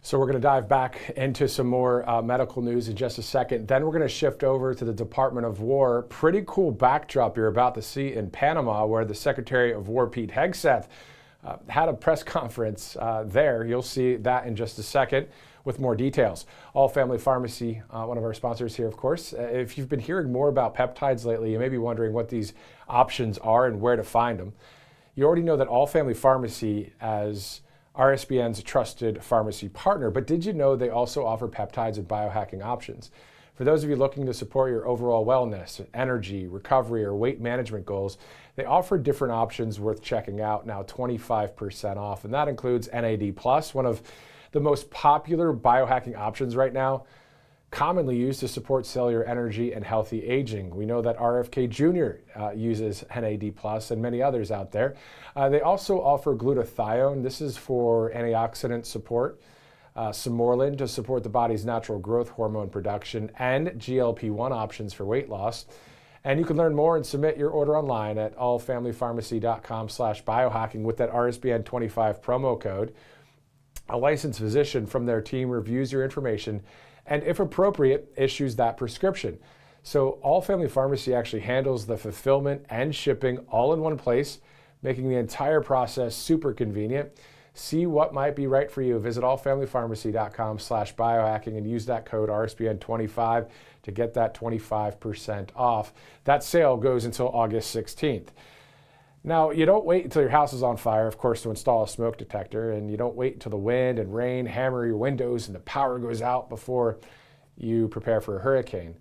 So we're going to dive back into some more medical news in just a second. Then we're going to shift over to the Department of War. Pretty cool backdrop you're about to see in Panama, where the Secretary of War, Pete Hegseth, had a press conference there. You'll see that in just a second with more details. All Family Pharmacy, one of our sponsors here, of course. If you've been hearing more about peptides lately, you may be wondering what these options are and where to find them. You already know that All Family Pharmacy, as RSBN's trusted pharmacy partner, but did you know they also offer peptides and biohacking options? For those of you looking to support your overall wellness, energy, recovery, or weight management goals, they offer different options worth checking out, now 25% off, and that includes NAD+, one of the most popular biohacking options right now, commonly used to support cellular energy and healthy aging. We know that RFK Jr. Uses NAD+, and many others out there. They also offer glutathione. This is for antioxidant support. Simorelin to support the body's natural growth hormone production, and GLP-1 options for weight loss. And you can learn more and submit your order online at allfamilypharmacy.com/biohacking with that RSBN 25 promo code. A licensed physician from their team reviews your information and, if appropriate, issues that prescription. So All Family Pharmacy actually handles the fulfillment and shipping all in one place, making the entire process super convenient. See what might be right for you. Visit allfamilypharmacy.com/biohacking and use that code RSBN25 to get that 25% off. That sale goes until August 16th. Now, you don't wait until your house is on fire, of course, to install a smoke detector, and you don't wait until the wind and rain hammer your windows and the power goes out before you prepare for a hurricane.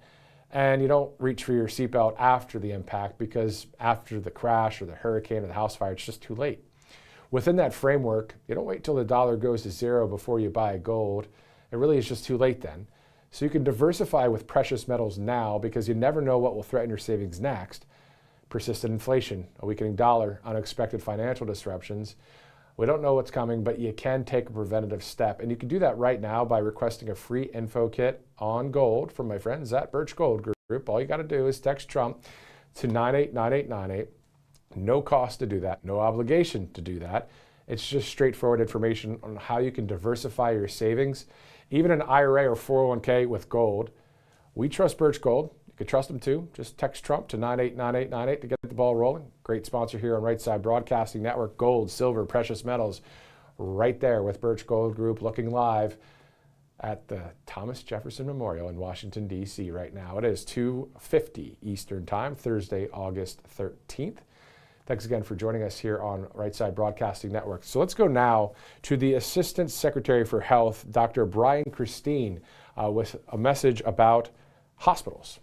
And you don't reach for your seatbelt after the impact, because after the crash or the hurricane or the house fire, it's just too late. Within that framework, you don't wait till the dollar goes to zero before you buy gold. It really is just too late then. So you can diversify with precious metals now, because you never know what will threaten your savings next. Persistent inflation, a weakening dollar, unexpected financial disruptions. We don't know what's coming, but you can take a preventative step. And you can do that right now by requesting a free info kit on gold from my friends at Birch Gold Group. All you got to do is text Trump to 989898. No cost to do that, no obligation to do that. It's just straightforward information on how you can diversify your savings, even an IRA or 401k with gold. We trust Birch Gold. You can trust them too. Just text Trump to 989898 to get the ball rolling. Great sponsor here on Right Side Broadcasting Network. Gold, silver, precious metals, right there with Birch Gold Group, looking live at the Thomas Jefferson Memorial in Washington, D.C. right now. It is 2:50 Eastern Time, Thursday, August 13th. Thanks again for joining us here on Right Side Broadcasting Network. So let's go now to the Assistant Secretary for Health, Dr. Brian Christine, with a message about hospitals.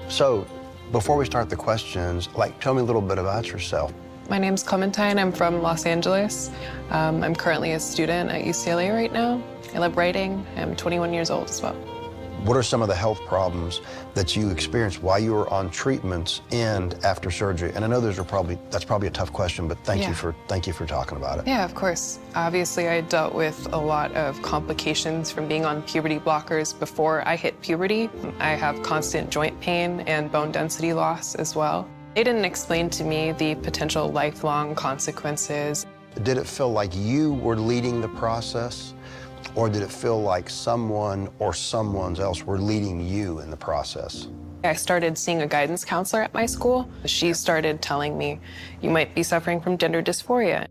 So, before we start the questions, tell me a little bit about yourself. My name's Clementine. I'm from Los Angeles. I'm currently a student at UCLA right now. I love writing. I'm 21 years old as well. What are some of the health problems that you experienced while you were on treatments and after surgery? And I know that's probably a tough question, but thank you for talking about it. Yeah, of course. Obviously, I dealt with a lot of complications from being on puberty blockers before I hit puberty. I have constant joint pain and bone density loss as well. They didn't explain to me the potential lifelong consequences. Did it feel like you were leading the process, or did it feel like someone or someone else were leading you in the process? I started seeing a guidance counselor at my school. She started telling me, you might be suffering from gender dysphoria.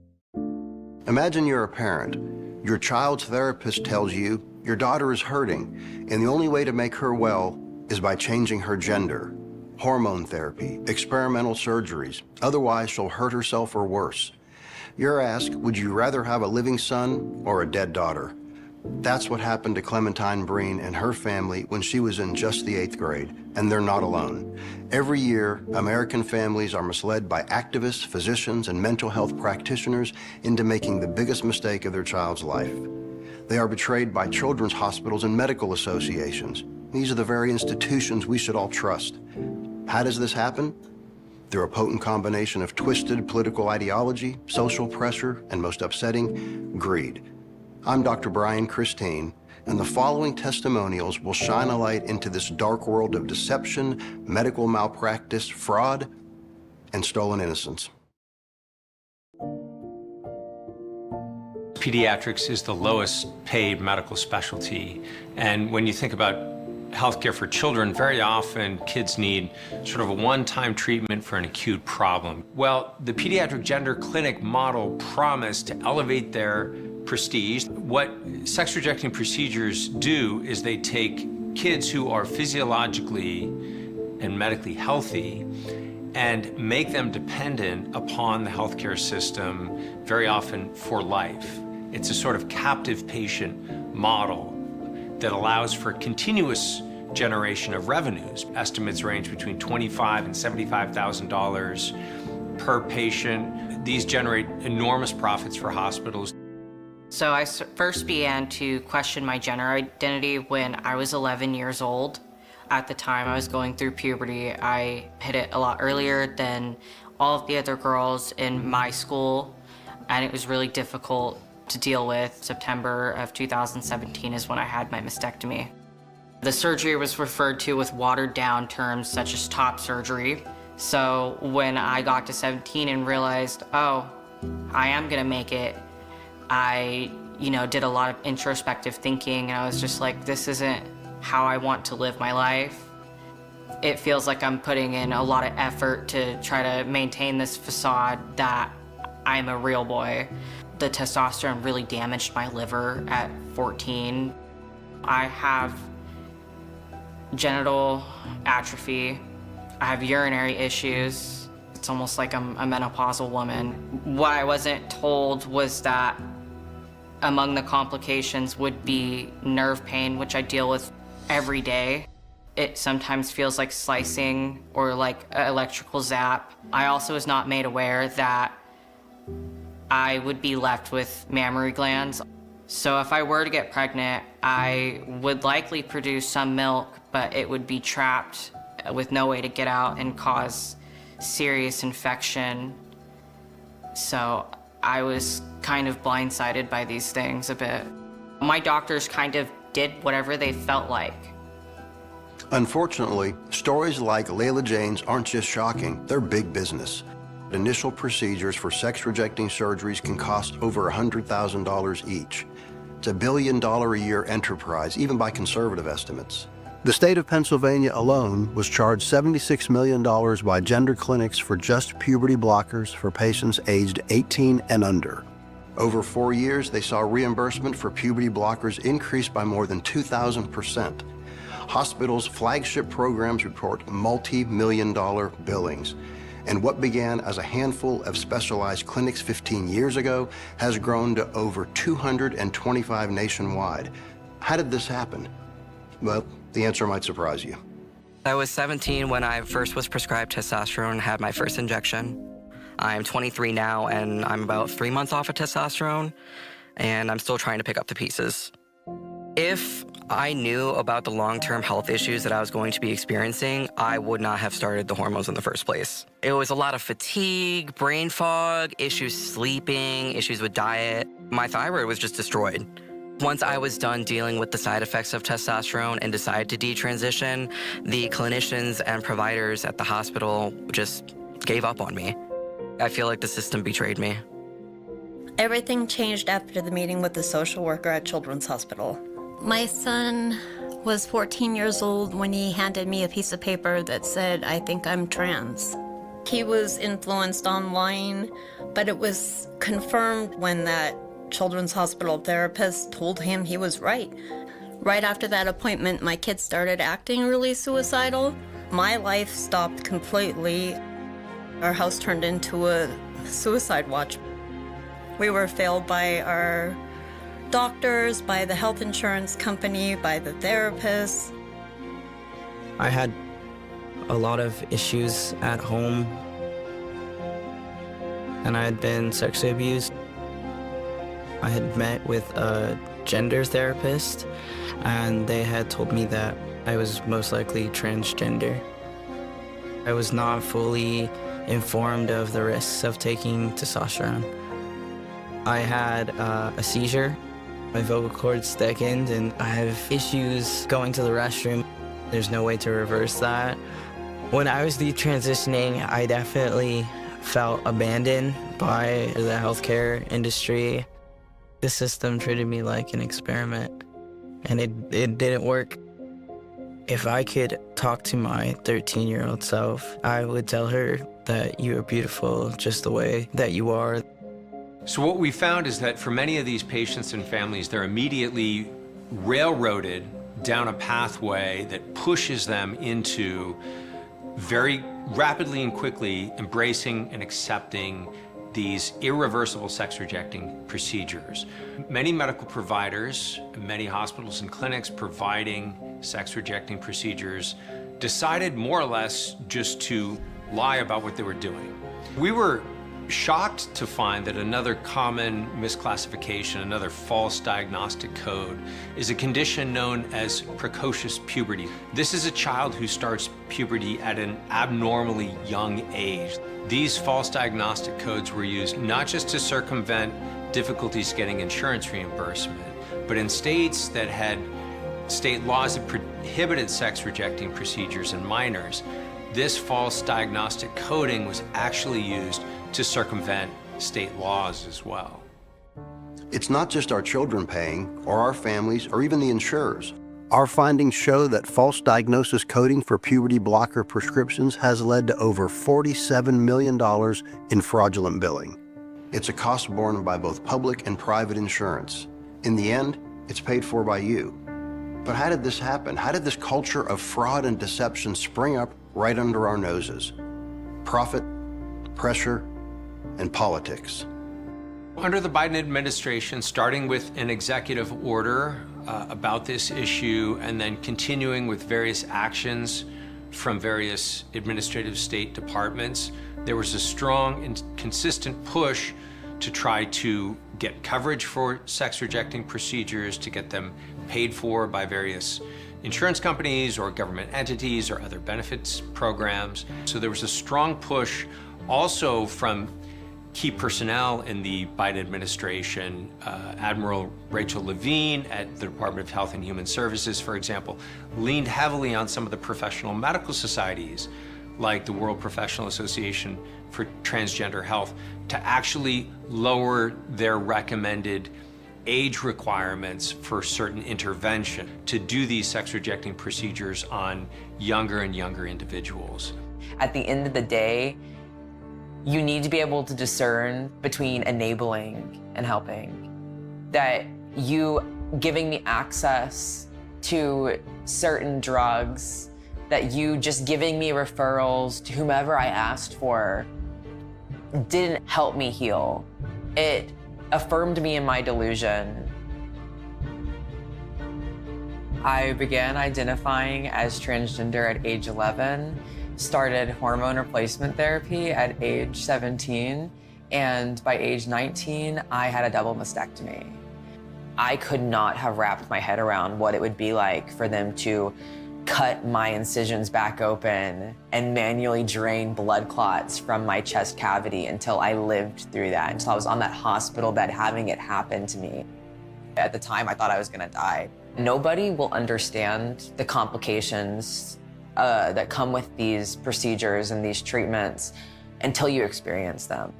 Imagine you're a parent. Your child's therapist tells you your daughter is hurting, and the only way to make her well is by changing her gender. Hormone therapy, experimental surgeries, otherwise she'll hurt herself or worse. You're asked, would you rather have a living son or a dead daughter? That's what happened to Clementine Breen and her family when she was in just the 8th grade, and they're not alone. Every year, American families are misled by activists, physicians, and mental health practitioners into making the biggest mistake of their child's life. They are betrayed by children's hospitals and medical associations. These are the very institutions we should all trust. How does this happen? Through a potent combination of twisted political ideology, social pressure, and most upsetting, greed. I'm Dr. Brian Christine, and the following testimonials will shine a light into this dark world of deception, medical malpractice, fraud, and stolen innocence. Pediatrics is the lowest paid medical specialty, and when you think about healthcare for children, very often kids need sort of a one-time treatment for an acute problem. Well, the pediatric gender clinic model promised to elevate their prestige. What sex-rejecting procedures do is they take kids who are physiologically and medically healthy and make them dependent upon the healthcare system, very often for life. It's a sort of captive patient model that allows for continuous generation of revenues. Estimates range between $25,000 and $75,000 per patient. These generate enormous profits for hospitals. So I first began to question my gender identity when I was 11 years old. At the time I was going through puberty. I hit it a lot earlier than all of the other girls in my school, and it was really difficult to deal with. September of 2017 is when I had my mastectomy. The surgery was referred to with watered down terms such as top surgery. So when I got to 17 and realized, oh, I am gonna make it, I did a lot of introspective thinking, and I was just like, this isn't how I want to live my life. It feels like I'm putting in a lot of effort to try to maintain this facade that I'm a real boy. The testosterone really damaged my liver at 14. I have genital atrophy. I have urinary issues. It's almost like I'm a menopausal woman. What I wasn't told was that among the complications would be nerve pain, which I deal with every day. It sometimes feels like slicing or like an electrical zap. I also was not made aware that I would be left with mammary glands. So if I were to get pregnant, I would likely produce some milk, but it would be trapped with no way to get out and cause serious infection. So I was kind of blindsided by these things a bit. My doctors kind of did whatever they felt like. Unfortunately, stories like Layla Jane's aren't just shocking, they're big business. Initial procedures for sex-rejecting surgeries can cost over $100,000 each. It's $1 billion a year enterprise, even by conservative estimates. The state of Pennsylvania alone was charged $76 million by gender clinics for just puberty blockers for patients aged 18 and under. Over 4 years, they saw reimbursement for puberty blockers increase by more than 2,000%. Hospitals' flagship programs report multi-million-dollar billings. And what began as a handful of specialized clinics 15 years ago has grown to over 225 nationwide. How did this happen? Well, the answer might surprise you. I was 17 when I first was prescribed testosterone and had my first injection. I'm 23 now, and I'm about 3 months off of testosterone, and I'm still trying to pick up the pieces. If I knew about the long-term health issues that I was going to be experiencing, I would not have started the hormones in the first place. It was a lot of fatigue, brain fog, issues sleeping, issues with diet. My thyroid was just destroyed. Once I was done dealing with the side effects of testosterone and decided to detransition, the clinicians and providers at the hospital just gave up on me. I feel like the system betrayed me. Everything changed after the meeting with the social worker at Children's Hospital. My son was 14 years old when he handed me a piece of paper that said, "I think I'm trans." He was influenced online, but it was confirmed when that Children's Hospital therapist told him he was right. Right after that appointment, my kids started acting really suicidal. My life stopped completely. Our house turned into a suicide watch. We were failed by our doctors, by the health insurance company, by the therapists. I had a lot of issues at home, and I had been sexually abused. I had met with a gender therapist, and they had told me that I was most likely transgender. I was not fully informed of the risks of taking testosterone. I had a seizure. My vocal cords thickened, and I have issues going to the restroom. There's no way to reverse that. When I was detransitioning, I definitely felt abandoned by the healthcare industry. The system treated me like an experiment, and it didn't work. If I could talk to my 13-year-old self, I would tell her that you are beautiful just the way that you are. So what we found is that for many of these patients and families, they're immediately railroaded down a pathway that pushes them into very rapidly and quickly embracing and accepting these irreversible sex-rejecting procedures. Many medical providers, many hospitals and clinics providing sex-rejecting procedures decided more or less just to lie about what they were doing. We were shocked to find that another common misclassification, another false diagnostic code, is a condition known as precocious puberty. This is a child who starts puberty at an abnormally young age. These false diagnostic codes were used not just to circumvent difficulties getting insurance reimbursement, but in states that had state laws that prohibited sex-rejecting procedures in minors, this false diagnostic coding was actually used to circumvent state laws as well. It's not just our children paying, or our families, or even the insurers. Our findings show that false diagnosis coding for puberty blocker prescriptions has led to over $47 million in fraudulent billing. It's a cost borne by both public and private insurance. In the end, it's paid for by you. But how did this happen? How did this culture of fraud and deception spring up right under our noses? Profit, pressure, and politics. Under the Biden administration, starting with an executive order about this issue and then continuing with various actions from various administrative state departments, there was a strong and consistent push to try to get coverage for sex-rejecting procedures, to get them paid for by various insurance companies or government entities or other benefits programs. So there was a strong push also from key personnel in the Biden administration. Admiral Rachel Levine at the Department of Health and Human Services, for example, leaned heavily on some of the professional medical societies like the World Professional Association for Transgender Health to actually lower their recommended age requirements for certain intervention to do these sex-rejecting procedures on younger and younger individuals. At the end of the day, you need to be able to discern between enabling and helping. That you giving me access to certain drugs, that you just giving me referrals to whomever I asked for didn't help me heal. It affirmed me in my delusion. I began identifying as transgender at age 11, started hormone replacement therapy at age 17, and by age 19, I had a double mastectomy. I could not have wrapped my head around what it would be like for them to cut my incisions back open and manually drain blood clots from my chest cavity until I lived through that, until I was on that hospital bed having it happen to me. At the time, I thought I was gonna die. Nobody will understand the complications that come with these procedures and these treatments until you experience them.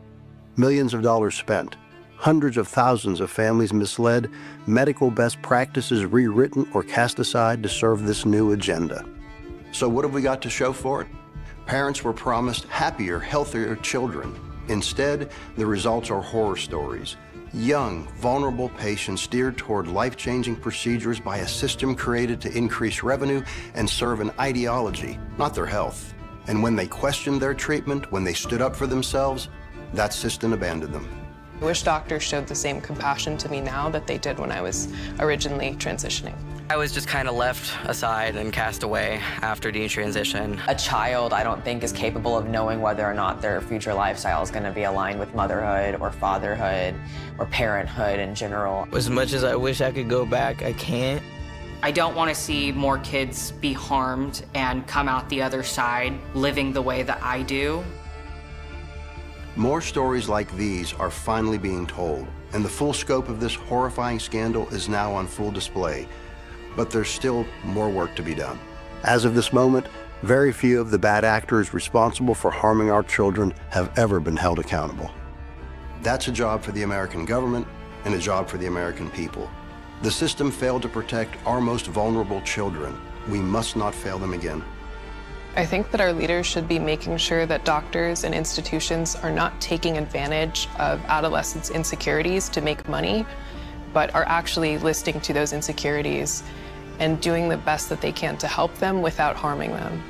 Millions of dollars spent, hundreds of thousands of families misled, medical best practices rewritten or cast aside to serve this new agenda. So what have we got to show for it? Parents were promised happier, healthier children. Instead, the results are horror stories. Young, vulnerable patients steered toward life-changing procedures by a system created to increase revenue and serve an ideology, not their health. And when they questioned their treatment, when they stood up for themselves, that system abandoned them. I wish doctors showed the same compassion to me now that they did when I was originally transitioning. I was just kind of left aside and cast away after detransition. A child, I don't think, is capable of knowing whether or not their future lifestyle is going to be aligned with motherhood or fatherhood or parenthood in general. As much as I wish I could go back, I can't. I don't want to see more kids be harmed and come out the other side living the way that I do. More stories like these are finally being told, and the full scope of this horrifying scandal is now on full display. But there's still more work to be done. As of this moment, very few of the bad actors responsible for harming our children have ever been held accountable. That's a job for the American government and a job for the American people. The system failed to protect our most vulnerable children. We must not fail them again. I think that our leaders should be making sure that doctors and institutions are not taking advantage of adolescents' insecurities to make money, but are actually listening to those insecurities and doing the best that they can to help them without harming them.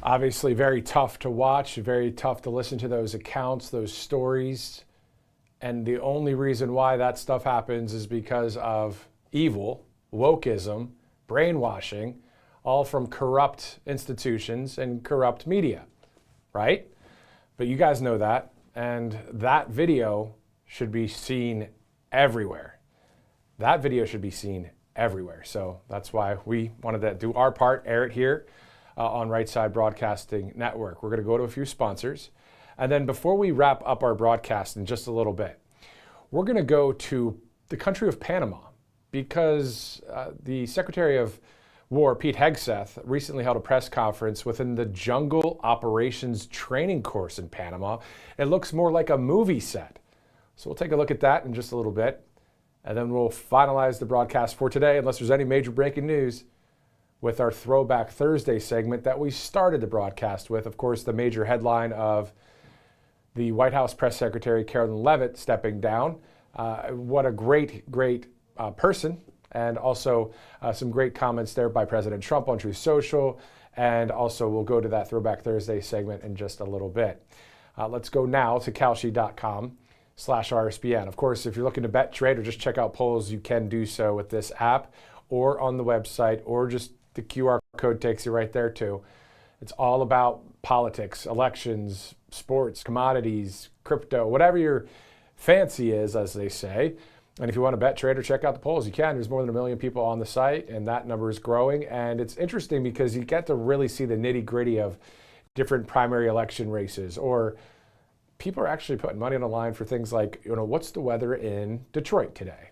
Obviously very tough to watch, very tough to listen to those accounts, those stories. And the only reason why that stuff happens is because of evil, wokeism, brainwashing, all from corrupt institutions and corrupt media, right? But you guys know that, and that video should be seen everywhere. That video should be seen everywhere. So that's why we wanted to do our part, air it here on Right Side Broadcasting Network. We're going to go to a few sponsors. And then before we wrap up our broadcast in just a little bit, we're going to go to the country of Panama because the Secretary of War, Pete Hegseth, recently held a press conference within the Jungle Operations Training Course in Panama. It looks more like a movie set. So we'll take a look at that in just a little bit. And then we'll finalize the broadcast for today, unless there's any major breaking news, with our Throwback Thursday segment that we started the broadcast with. Of course, the major headline of the White House Press Secretary Carolyn Leavitt stepping down. What a great person. And also some great comments there by President Trump on Truth Social. And also we'll go to that Throwback Thursday segment in just a little bit. Let's go now to kalshi.com/RSBN. Of course, if you're looking to bet, trade, or just check out polls, you can do so with this app or on the website, or just the QR code takes you right there too. It's all about politics, elections, sports, commodities, crypto, whatever your fancy is, as they say. And if you want to bet, trade, or check out the polls, you can. There's more than 1 million people on the site, and that number is growing. And it's interesting because you get to really see the nitty-gritty of different primary election races, or people are actually putting money on the line for things like, what's the weather in Detroit today?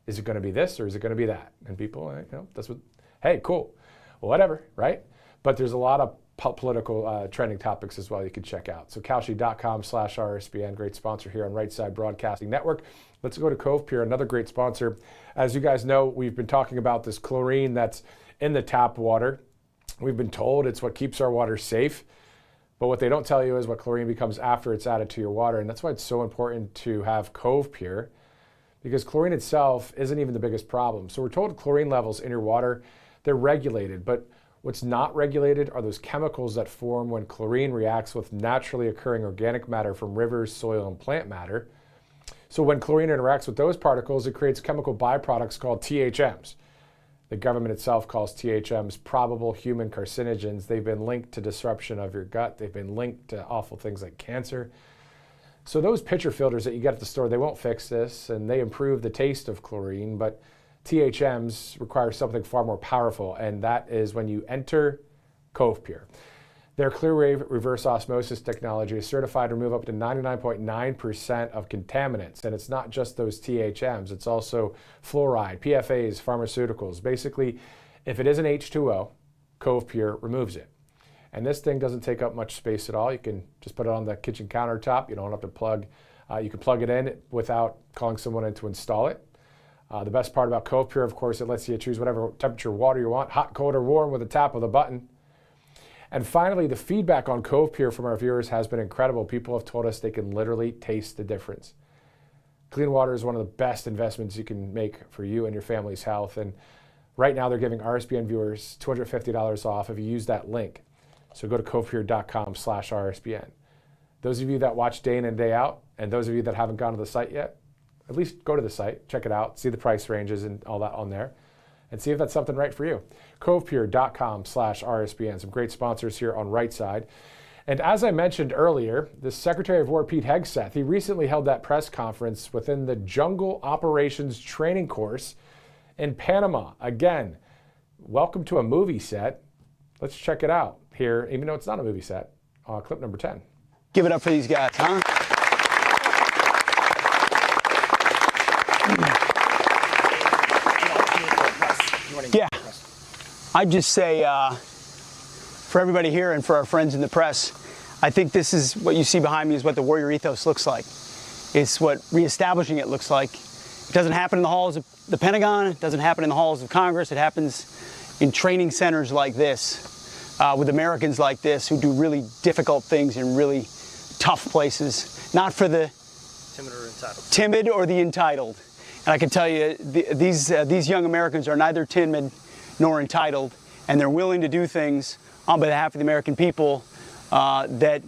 Is it going to be this or is it going to be that? And people, that's what, hey, cool. Well, whatever, right? But there's a lot of political trending topics as well you can check out. So kalshi.com/RSBN, great sponsor here on Right Side Broadcasting Network. Let's go to Cove Pier, another great sponsor. As you guys know, we've been talking about this chlorine that's in the tap water. We've been told it's what keeps our water safe. But what they don't tell you is what chlorine becomes after it's added to your water. And that's why it's so important to have Cove Pier, because chlorine itself isn't even the biggest problem. So we're told chlorine levels in your water, they're regulated. But what's not regulated are those chemicals that form when chlorine reacts with naturally occurring organic matter from rivers, soil, and plant matter. So when chlorine interacts with those particles, it creates chemical byproducts called THMs. The government itself calls THMs probable human carcinogens. They've been linked to disruption of your gut. They've been linked to awful things like cancer. So those pitcher filters that you get at the store, they won't fix this, and they improve the taste of chlorine, but THMs require something far more powerful, and that is when you enter Cove Pure. Their clear-wave reverse osmosis technology is certified to remove up to 99.9% of contaminants, and it's not just those THMs, it's also fluoride, PFAs, pharmaceuticals. Basically, if it isn't H2O, Cove Pure removes it. And this thing doesn't take up much space at all. You can just put it on the kitchen countertop. You don't have to plug. You can plug it in without calling someone in to install it. The best part about Cove Pure, of course, it lets you choose whatever temperature water you want, hot, cold, or warm with a tap of the button. And finally, the feedback on Cove Pure from our viewers has been incredible. People have told us they can literally taste the difference. Clean water is one of the best investments you can make for you and your family's health. And right now, they're giving RSBN viewers $250 off if you use that link. So go to covepure.com/RSBN. Those of you that watch day in and day out, and those of you that haven't gone to the site yet, at least go to the site, check it out, see the price ranges and all that on there, and see if that's something right for you. covepure.com/RSBN. Some great sponsors here on Right Side. And as I mentioned earlier, the Secretary of War, Pete Hegseth, he recently held that press conference within the Jungle Operations Training Course in Panama. Again, welcome to a movie set. Let's check it out here, even though it's not a movie set, clip number 10. Give it up for these guys, huh? Yeah, I'd just say for everybody here and for our friends in the press, I think this is what you see behind me is what the warrior ethos looks like. It's what reestablishing it looks like. It doesn't happen in the halls of the Pentagon. It doesn't happen in the halls of Congress. It happens in training centers like this. With Americans like this who do really difficult things in really tough places, not for the timid or the entitled. And I can tell you, these young Americans are neither timid nor entitled, and they're willing to do things on behalf of the American people that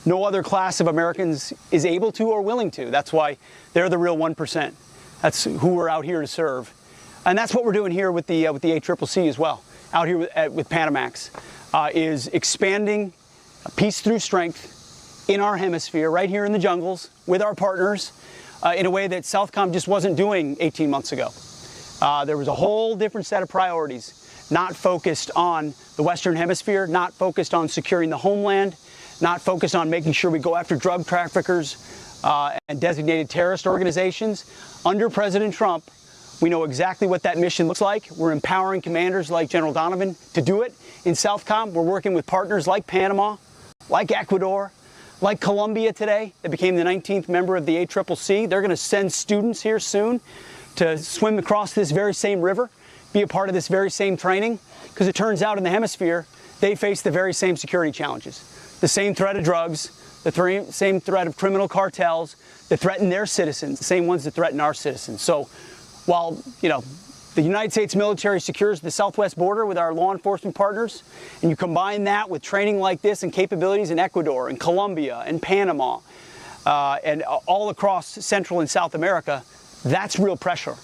no other class of Americans is able to or willing to. That's why they're the real 1%. That's who we're out here to serve. And that's what we're doing here with the ACCC as well. Out here with Panamax, is expanding peace through strength in our hemisphere, right here in the jungles, with our partners, in a way that Southcom just wasn't doing 18 months ago. There was a whole different set of priorities, not focused on the Western Hemisphere, not focused on securing the homeland, not focused on making sure we go after drug traffickers and designated terrorist organizations. Under President Trump, we know exactly what that mission looks like. We're empowering commanders like General Donovan to do it. In Southcom, we're working with partners like Panama, like Ecuador, like Colombia today, that became the 19th member of the ACCC. They're going to send students here soon to swim across this very same river, be a part of this very same training, because it turns out in the hemisphere, they face the very same security challenges. The same threat of drugs, the same threat of criminal cartels that threaten their citizens, the same ones that threaten our citizens. So while, the United States military secures the southwest border with our law enforcement partners, and you combine that with training like this and capabilities in Ecuador and Colombia and Panama and all across Central and South America, that's real pressure.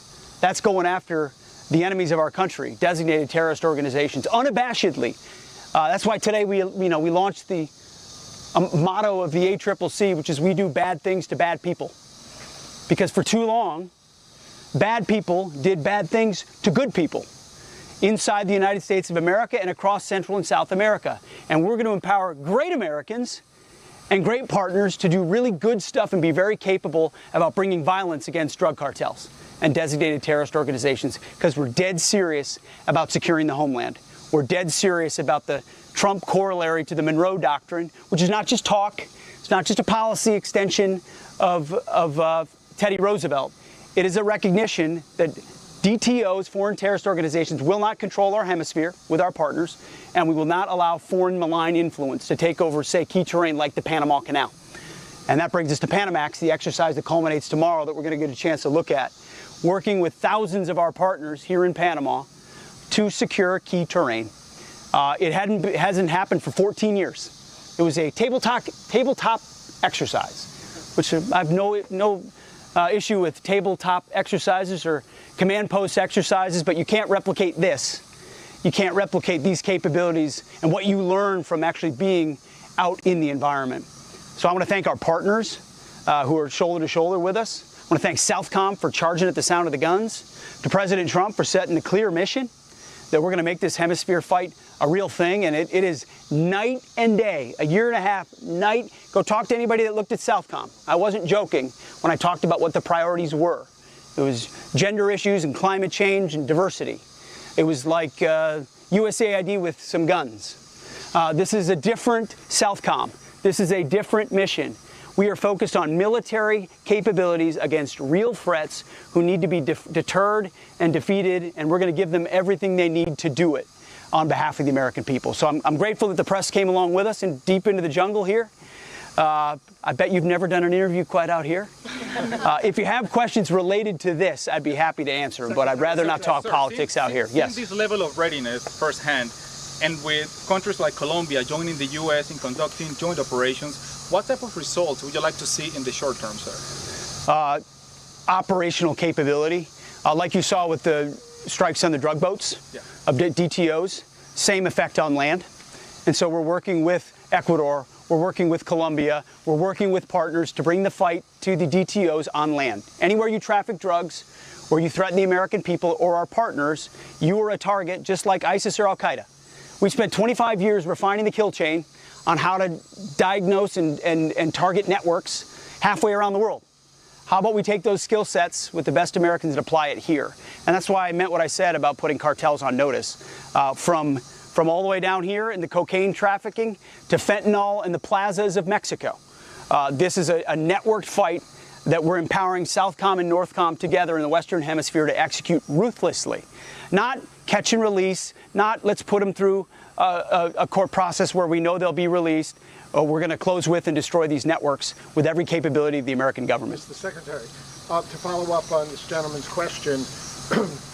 That's going after the enemies of our country, designated terrorist organizations, unabashedly. That's why today we launched the motto of the ACCC, which is we do bad things to bad people. Because for too long, bad people did bad things to good people inside the United States of America and across Central and South America. And we're going to empower great Americans and great partners to do really good stuff and be very capable about bringing violence against drug cartels and designated terrorist organizations, because we're dead serious about securing the homeland. We're dead serious about the Trump corollary to the Monroe Doctrine, which is not just talk. It's not just a policy extension of Teddy Roosevelt. It is a recognition that DTOs, foreign terrorist organizations, will not control our hemisphere with our partners, and we will not allow foreign malign influence to take over, say, key terrain like the Panama Canal. And that brings us to Panamax, the exercise that culminates tomorrow that we're going to get a chance to look at, working with thousands of our partners here in Panama to secure key terrain. It hasn't happened for 14 years. It was a tabletop exercise, which I have no issue with tabletop exercises or command post exercises, but you can't replicate this. You can't replicate these capabilities and what you learn from actually being out in the environment. So I want to thank our partners who are shoulder to shoulder with us. I want to thank Southcom for charging at the sound of the guns, to President Trump for setting a clear mission that we're going to make this hemisphere fight a real thing, and it is night and day, a year and a half, night. Go talk to anybody that looked at Southcom. I wasn't joking when I talked about what the priorities were. It was gender issues and climate change and diversity. It was like USAID with some guns. This is a different Southcom. This is a different mission. We are focused on military capabilities against real threats who need to be deterred and defeated, and we're going to give them everything they need to do it on behalf of the American people. So I'm grateful that the press came along with us and deep into the jungle here. I bet you've never done an interview quite out here. If you have questions related to this, I'd be happy to answer, but I'd rather not talk politics out here. Yes. This level of readiness firsthand, and with countries like Colombia joining the U.S. in conducting joint operations, what type of results would you like to see in the short term, sir? Operational capability, like you saw with the strikes on the drug boats, of DTOs, same effect on land. And so we're working with Ecuador, we're working with Colombia, we're working with partners to bring the fight to the DTOs on land. Anywhere you traffic drugs, or you threaten the American people or our partners, you are a target just like ISIS or Al-Qaeda. We spent 25 years refining the kill chain on how to diagnose and target networks halfway around the world. How about we take those skill sets with the best Americans and apply it here? And that's why I meant what I said about putting cartels on notice. From all the way down here in the cocaine trafficking to fentanyl in the plazas of Mexico. This is a networked fight that we're empowering Southcom and Northcom together in the Western Hemisphere to execute ruthlessly. Not catch and release, not let's put them through a court process where we know they'll be released. We're going to close with and destroy these networks with every capability of the American government. Mr. Secretary, to follow up on this gentleman's question,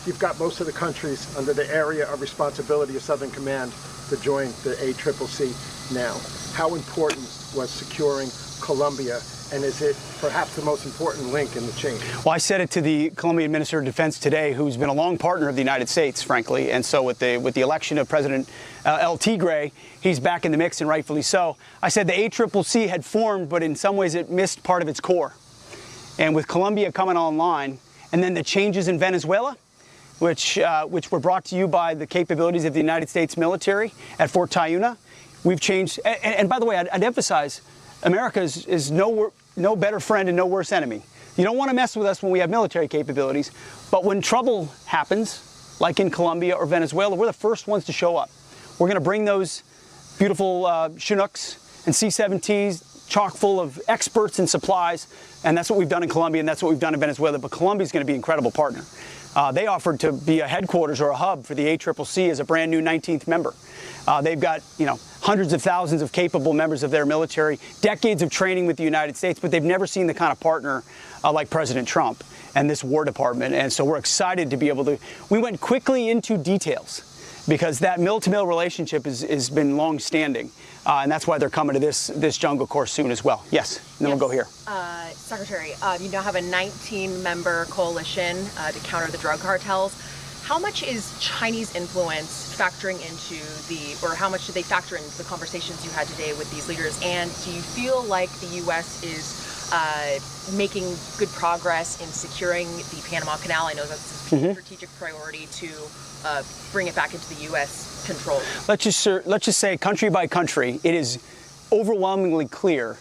you've got most of the countries under the area of responsibility of Southern Command to join the ACCC now. How important was securing Colombia, and is it perhaps the most important link in the chain? Well, I said it to the Colombian Minister of Defense today, who's been a long partner of the United States, frankly, and so with the election of President El Tigre, he's back in the mix, and rightfully so. I said the ACCC had formed, but in some ways it missed part of its core. And with Colombia coming online, and then the changes in Venezuela, which were brought to you by the capabilities of the United States military at Fort Tayuna, we've changed. And by the way, I'd emphasize, America is no better friend and no worse enemy. You don't want to mess with us when we have military capabilities, but when trouble happens, like in Colombia or Venezuela, we're the first ones to show up. We're going to bring those beautiful Chinooks and C-17s chock full of experts and supplies, and that's what we've done in Colombia, and that's what we've done in Venezuela, but Colombia's going to be an incredible partner. They offered to be a headquarters or a hub for the ACCC as a brand new 19th member. They've got, hundreds of thousands of capable members of their military, decades of training with the United States, but they've never seen the kind of partner like President Trump and this War Department. And so we're excited to be able to. We went quickly into details because that mill-to-mill relationship has been long-standing, and that's why they're coming to this jungle course soon as well. Yes, and then we'll go here. Secretary, you now have a 19-member coalition to counter the drug cartels. How much is Chinese influence factoring into or how much do they factor into the conversations you had today with these leaders? And do you feel like the U.S. is making good progress in securing the Panama Canal? I know that's a strategic priority to bring it back into the U.S. control. Let's just say, country by country, it is overwhelmingly clear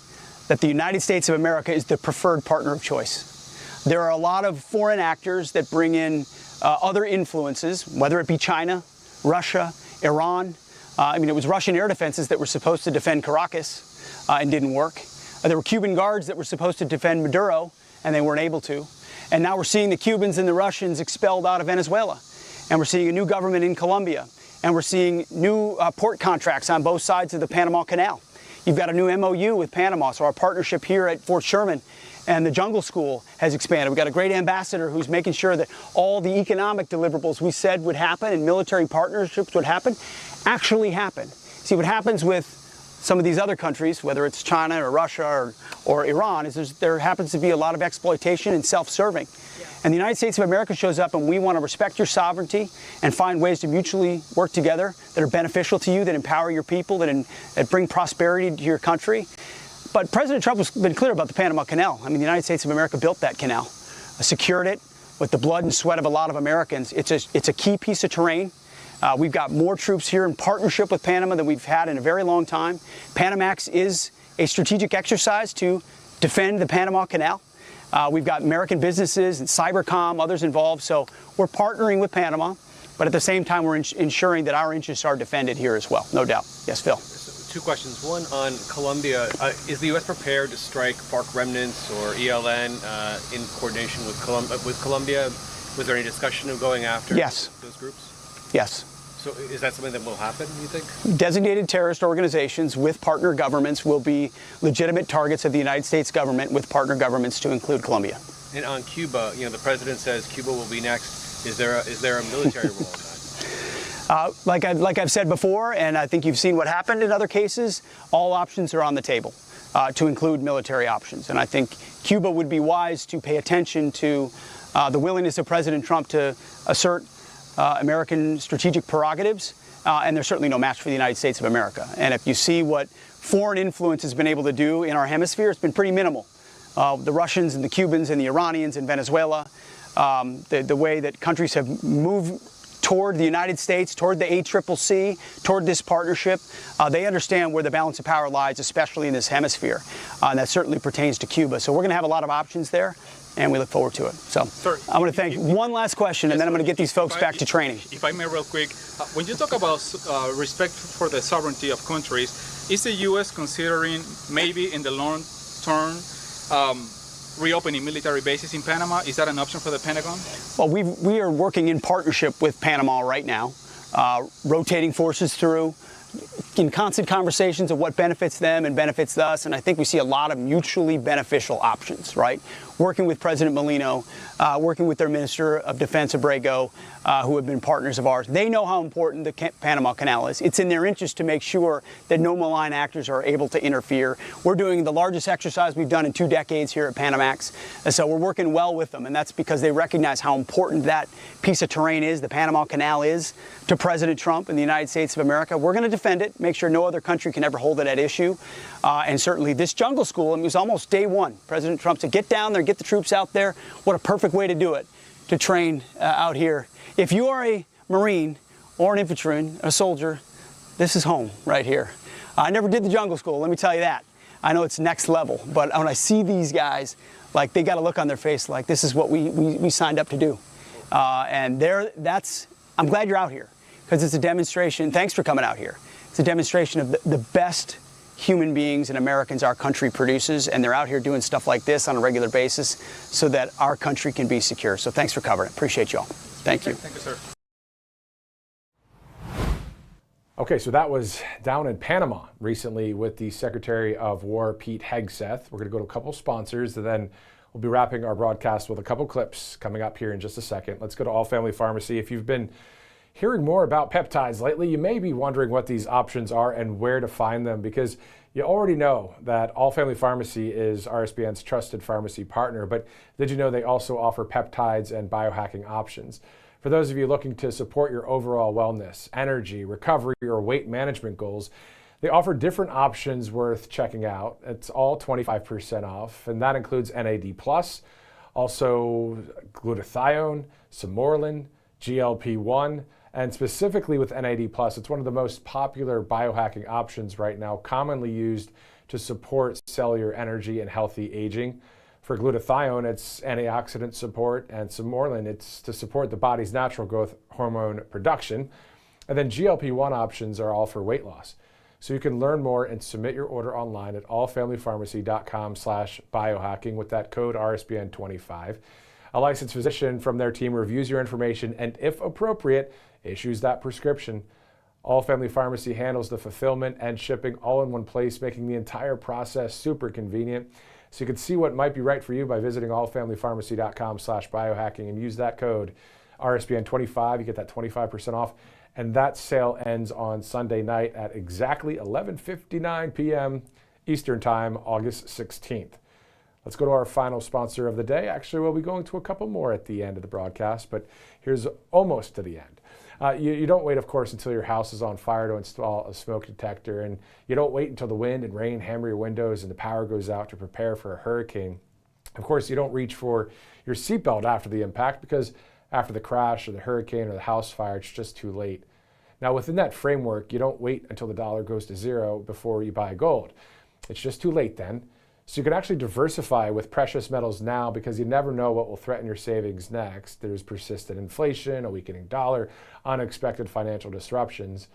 that the United States of America is the preferred partner of choice. There are a lot of foreign actors that bring in other influences, whether it be China, Russia, Iran. It was Russian air defenses that were supposed to defend Caracas and didn't work. There were Cuban guards that were supposed to defend Maduro and they weren't able to. And now we're seeing the Cubans and the Russians expelled out of Venezuela. And we're seeing a new government in Colombia. And we're seeing new port contracts on both sides of the Panama Canal. You've got a new MOU with Panama, so our partnership here at Fort Sherman and the Jungle School has expanded. We've got a great ambassador who's making sure that all the economic deliverables we said would happen and military partnerships would happen actually happen. See, what happens with some of these other countries, whether it's China or Russia or Iran, is there happens to be a lot of exploitation and self-serving. And the United States of America shows up, and we want to respect your sovereignty and find ways to mutually work together that are beneficial to you, that empower your people, that bring prosperity to your country. But President Trump has been clear about the Panama Canal. I mean, the United States of America built that canal, secured it with the blood and sweat of a lot of Americans. It's a key piece of terrain. We've got more troops here in partnership with Panama than we've had in a very long time. Panamax is a strategic exercise to defend the Panama Canal. We've got American businesses and Cybercom, others involved, so we're partnering with Panama, but at the same time we're ensuring that our interests are defended here as well, no doubt. Yes, Phil. So 2 questions. One on Colombia. Is the U.S. prepared to strike FARC remnants or ELN in coordination with Colombia? Was there any discussion of going after those groups? Yes. So is that something that will happen, you think? Designated terrorist organizations with partner governments will be legitimate targets of the United States government with partner governments to include Colombia. And on Cuba, the president says Cuba will be next. Is there a military role in that? Like I've said before, and I think you've seen what happened in other cases, all options are on the table to include military options. And I think Cuba would be wise to pay attention to the willingness of President Trump to assert American strategic prerogatives, and they're certainly no match for the United States of America. And if you see what foreign influence has been able to do in our hemisphere, it's been pretty minimal. The Russians and the Cubans and the Iranians in Venezuela, the way that countries have moved toward the United States, toward the ACCC, toward this partnership, they understand where the balance of power lies, especially in this hemisphere. And that certainly pertains to Cuba. So we're going to have a lot of options there, and we look forward to it. So I want to thank one last question, and then I'm going to get these folks back to training. If I may real quick, when you talk about respect for the sovereignty of countries, is the U.S. considering maybe in the long term reopening military bases in Panama? Is that an option for the Pentagon? Well, we are working in partnership with Panama right now, rotating forces through, in constant conversations of what benefits them and benefits us, and I think we see a lot of mutually beneficial options, right? Working with President Molino, working with their Minister of Defense, Abrego, who have been partners of ours. They know how important the Panama Canal is. It's in their interest to make sure that no malign actors are able to interfere. We're doing the largest exercise we've done in 2 decades here at Panamax, and so we're working well with them, and that's because they recognize how important that piece of terrain is, the Panama Canal is, to President Trump and the United States of America. We're going to defend it, make sure no other country can ever hold it at issue, and certainly this jungle school, it was almost day one. President Trump said, get down there, get the troops out there. What a perfect way to do it, to train out here. If you are a Marine or an infantryman, a soldier, this is home right here. I never did the jungle school, let me tell you that. I know it's next level, but when I see these guys, like they got a look on their face like this is what we signed up to do. And I'm glad you're out here, because it's a demonstration. Thanks for coming out here. It's a demonstration of the best human beings and Americans our country produces, and they're out here doing stuff like this on a regular basis so that our country can be secure. So thanks for covering it. Appreciate you all. Thank you. Thank you, sir. Okay, so that was down in Panama recently with the Secretary of War, Pete Hegseth. We're going to go to a couple sponsors, and then we'll be wrapping our broadcast with a couple clips coming up here in just a second. Let's go to All Family Pharmacy. If you've been hearing more about peptides lately, you may be wondering what these options are and where to find them, because you already know that All Family Pharmacy is RSBN's trusted pharmacy partner, but did you know they also offer peptides and biohacking options? For those of you looking to support your overall wellness, energy, recovery, or weight management goals, they offer different options worth checking out. It's all 25% off, and that includes NAD+, also glutathione, Simorelin, GLP-1, and specifically with NAD+, it's one of the most popular biohacking options right now, commonly used to support cellular energy and healthy aging. For glutathione, it's antioxidant support, and Simorelin, it's to support the body's natural growth hormone production. And then GLP-1 options are all for weight loss. So you can learn more and submit your order online at allfamilypharmacy.com/biohacking with that code RSBN25. A licensed physician from their team reviews your information and, if appropriate, issues that prescription. All Family Pharmacy handles the fulfillment and shipping all in one place, making the entire process super convenient. So you can see what might be right for you by visiting allfamilypharmacy.com/biohacking and use that code RSBN25. You get that 25% off. And that sale ends on Sunday night at exactly 11:59 p.m. Eastern Time, August 16th. Let's go to our final sponsor of the day. Actually, we'll be going to a couple more at the end of the broadcast, but here's almost to the end. You don't wait, of course, until your house is on fire to install a smoke detector, and you don't wait until the wind and rain hammer your windows and the power goes out to prepare for a hurricane. Of course, you don't reach for your seatbelt after the impact, because after the crash or the hurricane or the house fire, it's just too late. Now, within that framework, you don't wait until the dollar goes to zero before you buy gold. It's just too late then. So you can actually diversify with precious metals now, because you never know what will threaten your savings next. There's persistent inflation, a weakening dollar, unexpected financial disruptions.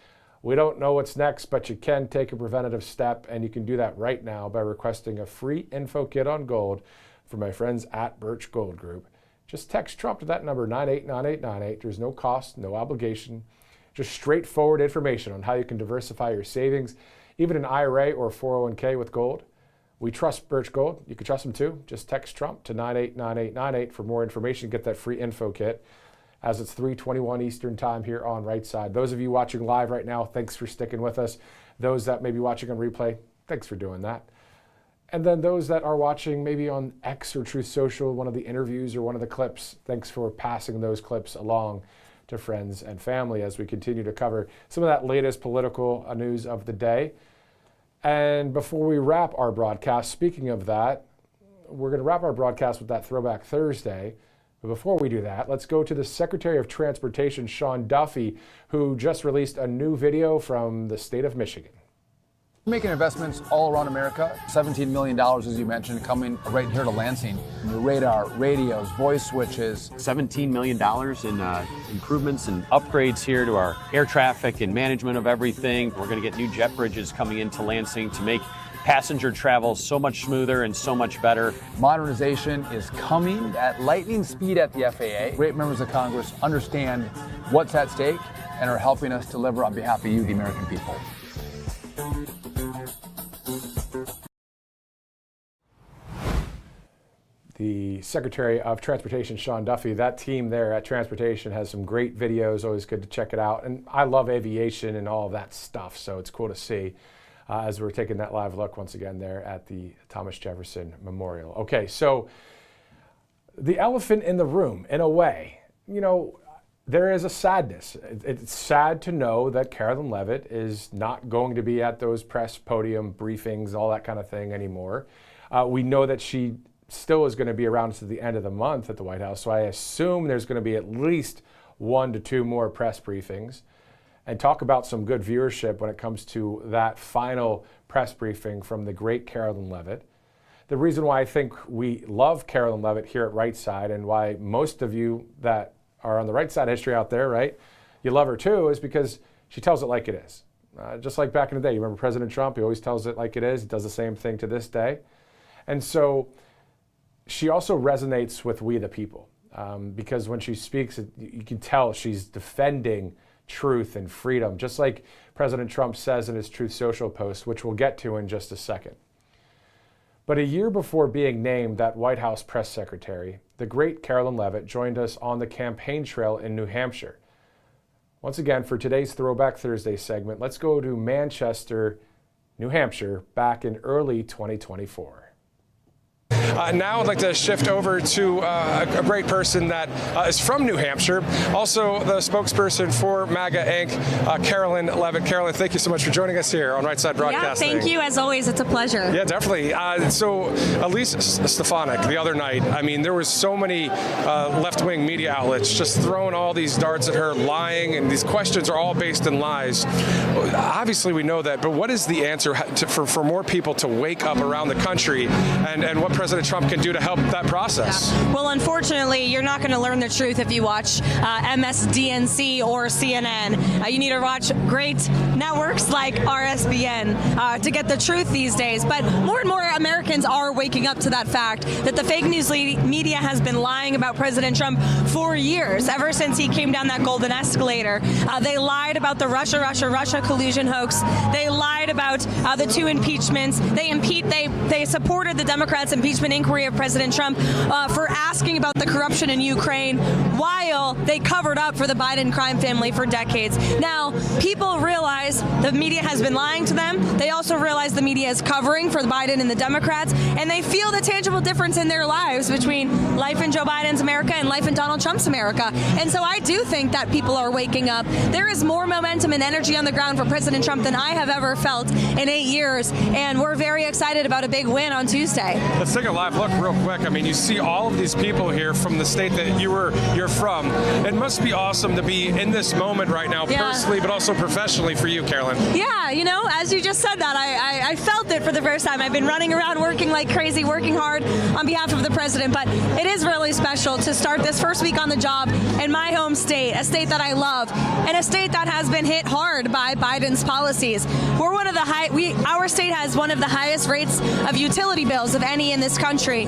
We don't know what's next, but you can take a preventative step, and you can do that right now by requesting a free info kit on gold from my friends at Birch Gold Group. Just text Trump to that number, 989898. There's no cost, no obligation, just straightforward information on how you can diversify your savings, even an IRA or 401k with gold. We trust Birch Gold. You can trust them too. Just text Trump to 989898 for more information. Get that free info kit, as it's 3:21 Eastern Time here on Right Side. Those of you watching live right now, thanks for sticking with us. Those that may be watching on replay, thanks for doing that. And then those that are watching maybe on X or Truth Social, one of the interviews or one of the clips, thanks for passing those clips along to friends and family as we continue to cover some of that latest political news of the day. And before we wrap our broadcast, speaking of that, we're going to wrap our broadcast with that Throwback Thursday. But before we do that, let's go to the Secretary of Transportation, Sean Duffy, who just released a new video from the state of Michigan. Making investments all around America, $17 million, as you mentioned, coming right here to Lansing. New radar, radios, voice switches. $17 million in improvements and upgrades here to our air traffic and management of everything. We're going to get new jet bridges coming into Lansing to make passenger travel so much smoother and so much better. Modernization is coming at lightning speed at the FAA. Great members of Congress understand what's at stake and are helping us deliver on behalf of you, the American people. The Secretary of Transportation, Sean Duffy, that team there at Transportation has some great videos. Always good to check it out. And I love aviation and all of that stuff, so it's cool to see as we're taking that live look once again there at the Thomas Jefferson Memorial. Okay, so the elephant in the room, in a way, you know, there is a sadness. It's sad to know that Carolyn Leavitt is not going to be at those press podium briefings, all that kind of thing anymore. We know that she still is going to be around to the end of the month at the White House, so I assume there's going to be at least 1 to 2 more press briefings, and talk about some good viewership when it comes to that final press briefing from the great Carolyn Leavitt. The reason why I think we love Carolyn Leavitt here at Right Side, and why most of you that are on the right side of history out there, right, you love her too, is because she tells it like it is. Just like back in the day, you remember President Trump, he always tells it like it is. He does the same thing to this day. And so she also resonates with we the people, because when she speaks, you can tell she's defending truth and freedom, just like President Trump says in his Truth Social post, which we'll get to in just a second. But a year before being named that White House press secretary, the great Carolyn Leavitt joined us on the campaign trail in New Hampshire. Once again, for today's Throwback Thursday segment, let's go to Manchester, New Hampshire, back in early 2024. Now I'd like to shift over to a great person that is from New Hampshire, also the spokesperson for MAGA Inc., Carolyn Leavitt. Carolyn, thank you so much for joining us here on Right Side Broadcasting. Yeah, thank you. As always, it's a pleasure. Yeah, definitely. So Elise Stefanik, the other night, I mean, there was so many left-wing media outlets just throwing all these darts at her, lying, and these questions are all based in lies. Obviously, we know that, but what is the answer for more people to wake up around the country, and what President Trump can do to help that process? Yeah. Well, unfortunately, you're not going to learn the truth if you watch MSDNC or CNN. You need to watch great networks like RSBN to get the truth these days. But more and more Americans are waking up to that fact that the fake news media has been lying about President Trump for years, ever since he came down that golden escalator. They lied about the Russia collusion hoax. They lied about the 2 impeachments. They supported the Democrats' impeachment impeachment inquiry of President Trump for asking about the corruption in Ukraine while they covered up for the Biden crime family for decades. Now, people realize the media has been lying to them. They also realize the media is covering for Biden and the Democrats, and they feel the tangible difference in their lives between life in Joe Biden's America and life in Donald Trump's America. And so I do think that people are waking up. There is more momentum and energy on the ground for President Trump than I have ever felt in 8 years, and we're very excited about a big win on Tuesday. Let's take a live look real quick. I mean, you see all of these people here from the state that you're from. It must be awesome to be in this moment right now, personally, but also professionally for you, Carolyn. Yeah, you know, as you just said that, I felt it for the first time. I've been running around working like crazy, working hard on behalf of the president, but it is really special to start this first week on the job in my home state, a state that I love, and a state that has been hit hard by Biden's policies. We're one of the our state has one of the highest rates of utility bills of any in this country.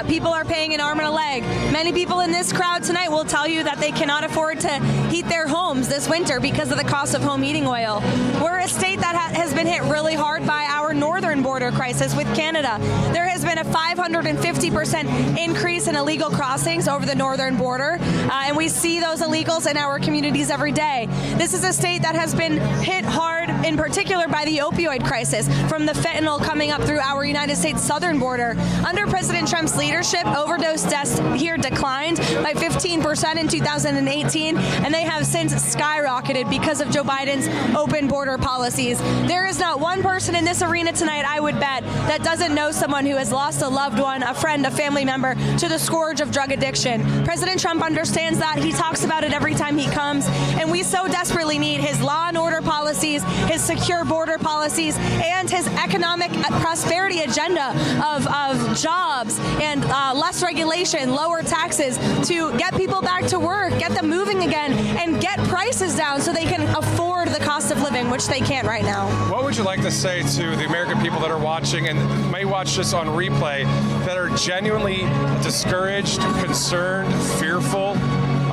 People are paying an arm and a leg. Many people in this crowd tonight will tell you that they cannot afford to heat their homes this winter because of the cost of home heating oil. We're a state that has been hit really hard by our northern border crisis with Canada. There has been a 550% increase in illegal crossings over the northern border, and we see those illegals in our communities every day. This is a state that has been hit hard, in particular by the opioid crisis, from the fentanyl coming up through our United States southern border. Under President Trump's leadership, overdose deaths here declined by 15% in 2018, and they have since skyrocketed because of Joe Biden's open border policies. There is not one person in this arena tonight, I would bet, that doesn't know someone who has lost a loved one, a friend, a family member to the scourge of drug addiction. President Trump understands that. He talks about it every time he comes, and we so desperately need his law and order policies, his secure border policies, and his economic prosperity agenda of jobs and less regulation, lower taxes to get people back to work, get them moving again, and get prices down so they can afford the cost of living, which they can't right now. What would you like to say to the American people that are watching and may watch this on replay that are genuinely discouraged, concerned, fearful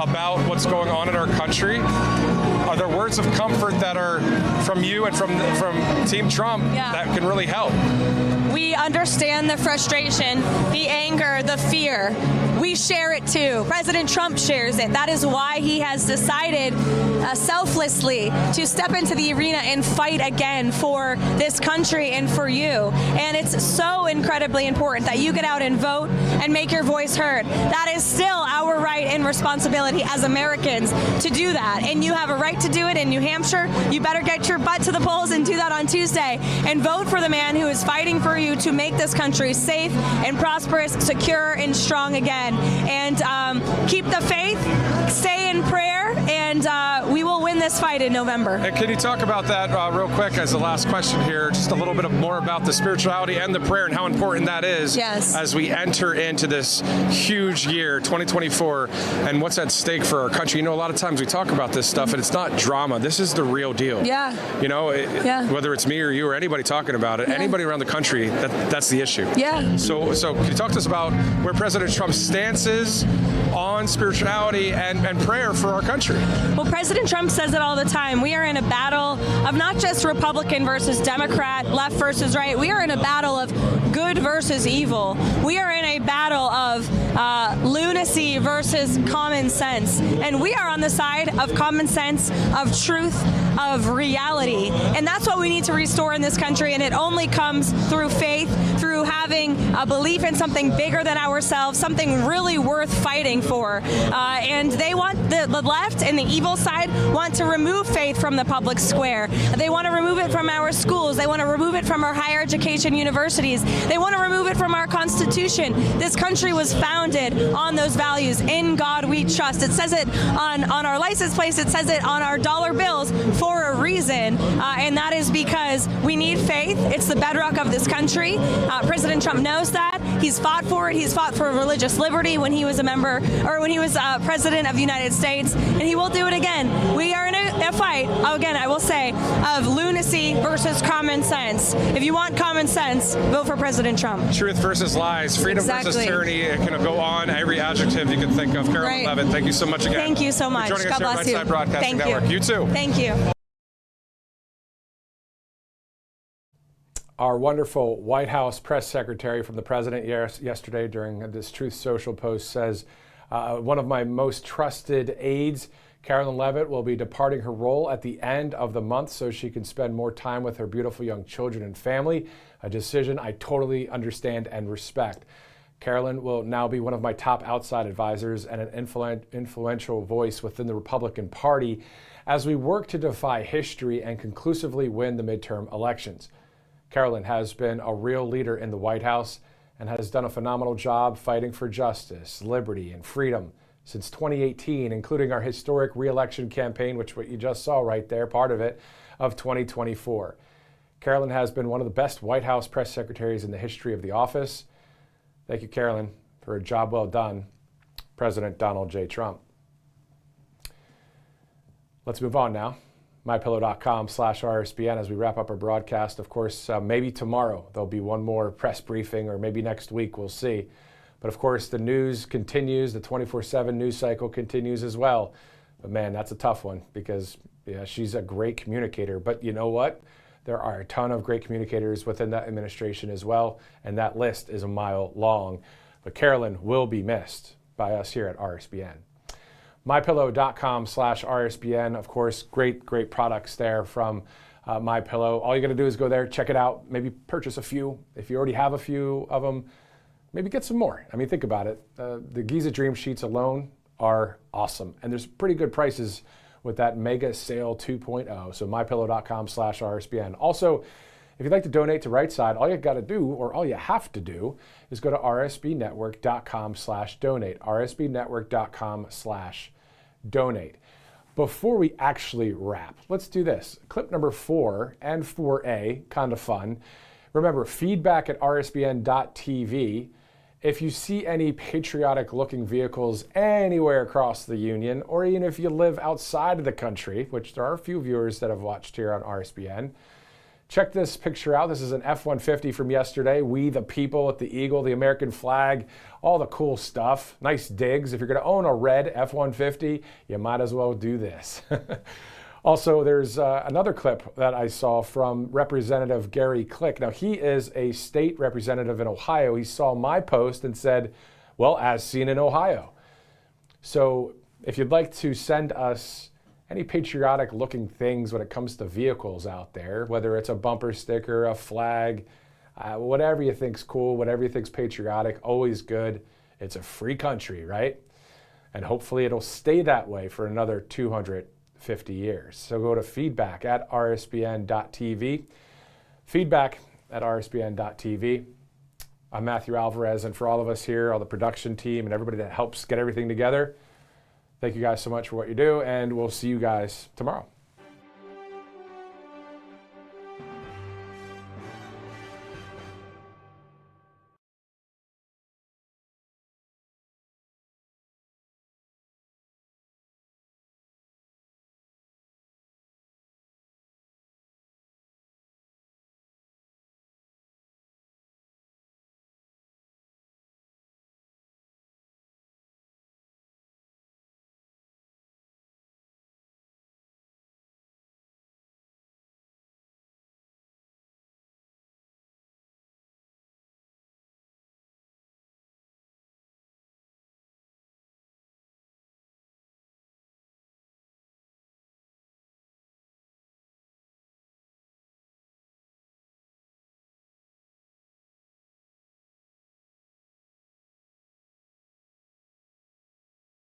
about what's going on in our country? Are there words of comfort that are from you and from Team Trump that can really help? We understand the frustration, the anger, the fear. We share it too. President Trump shares it. That is why he has decided selflessly to step into the arena and fight again for this country and for you. And it's so incredibly important that you get out and vote and make your voice heard. That is still our right and responsibility as Americans to do that. And you have a right to do it in New Hampshire. You better get your butt to the polls and do that on Tuesday and vote for the man who is fighting for you to make this country safe and prosperous, secure and strong again. And keep the faith, stay in prayer, and we will win this fight in November. And can you talk about that real quick as the last question here, just a little bit more about the spirituality and the prayer and how important that is as we enter into this huge year, 2024, and what's at stake for our country. You know, a lot of times we talk about this stuff and it's not drama. This is the real deal. Yeah. You know, whether it's me or you or anybody talking about it, anybody around the country, that's the issue. Yeah. So can you talk to us about where President Trump's stance is on spirituality and prayer for our country? Well, President Trump says it all the time. We are in a battle of not just Republican versus Democrat, left versus right. We are in a battle of good versus evil. We are in a battle of lunacy versus common sense. And we are on the side of common sense, of truth, of reality. And that's what we need to restore in this country. And it only comes through faith, through having a belief in something bigger than ourselves, something really worth fighting for. And they want, the left and the evil side want to remove faith from the public square. They want to remove it from our schools. They want to remove it from our higher education universities. They want to remove it from our Constitution. This country was founded on those values. In God we trust. It says it on our license plates. It says it on our dollar bills for a reason. And that is because we need faith. It's the bedrock of this country. President Trump knows that. He's fought for it. He's fought for religious liberty when he was a member, or when he was president of the United States, and he will do it again. We are in a fight, again, I will say, of lunacy versus common sense. If you want common sense, vote for President Trump. Truth versus lies, freedom versus tyranny. It can go on, every adjective you can think of. Carolyn Levitt, thank you so much again. Thank you so much. For joining us God here bless on you. Nightside Broadcasting Thank Network. you. You too. Thank you. Our wonderful White House press secretary from the president yesterday during this Truth Social post says, one of my most trusted aides, Carolyn Levitt, will be departing her role at the end of the month so she can spend more time with her beautiful young children and family, a decision I totally understand and respect. Carolyn will now be one of my top outside advisors and an influential voice within the Republican Party as we work to defy history and conclusively win the midterm elections. Carolyn has been a real leader in the White House and has done a phenomenal job fighting for justice, liberty, and freedom since 2018, including our historic re-election campaign, which what you just saw right there, part of it, of 2024. Carolyn has been one of the best White House press secretaries in the history of the office. Thank you, Carolyn, for a job well done, President Donald J. Trump. Let's move on now. MyPillow.com/RSBN as we wrap up our broadcast. Of course, maybe tomorrow there'll be one more press briefing, or maybe next week, we'll see. But of course, the news continues. The 24/7 news cycle continues as well. But man, that's a tough one because yeah, she's a great communicator. But you know what? There are a ton of great communicators within that administration as well, and that list is a mile long. But Carolyn will be missed by us here at RSBN. MyPillow.com/RSBN. Of course, great products there from MyPillow. All you got to do is go there, check it out, maybe purchase a few. If you already have a few of them, maybe get some more. I mean, think about it. The Giza Dream Sheets alone are awesome, and there's pretty good prices with that mega sale 2.0. So MyPillow.com/RSBN. Also, if you'd like to donate to Right Side, all you got to do, or all you have to do, is go to rsbnetwork.com/donate. rsbnetwork.com/donate. Before we actually wrap, let's do this. Clip number 4 and 4A, kind of fun. Remember, feedback at rsbn.tv. If you see any patriotic-looking vehicles anywhere across the union, or even if you live outside of the country, which there are a few viewers that have watched here on RSBN, check this picture out. This is an F-150 from yesterday. We the people with the eagle, the American flag, all the cool stuff. Nice digs. If you're going to own a red F-150, you might as well do this. Also, there's another clip that I saw from Representative Gary Click. Now, he is a state representative in Ohio. He saw my post and said, well, as seen in Ohio. So if you'd like to send us any patriotic looking things when it comes to vehicles out there, whether it's a bumper sticker, a flag, whatever you think's cool, whatever you think's patriotic, always good. It's a free country, right? And hopefully it'll stay that way for another 250 years. So go to feedback at rsbn.tv. Feedback at rsbn.tv. I'm Matthew Alvarez, and for all of us here, all the production team and everybody that helps get everything together, thank you guys so much for what you do, and we'll see you guys tomorrow.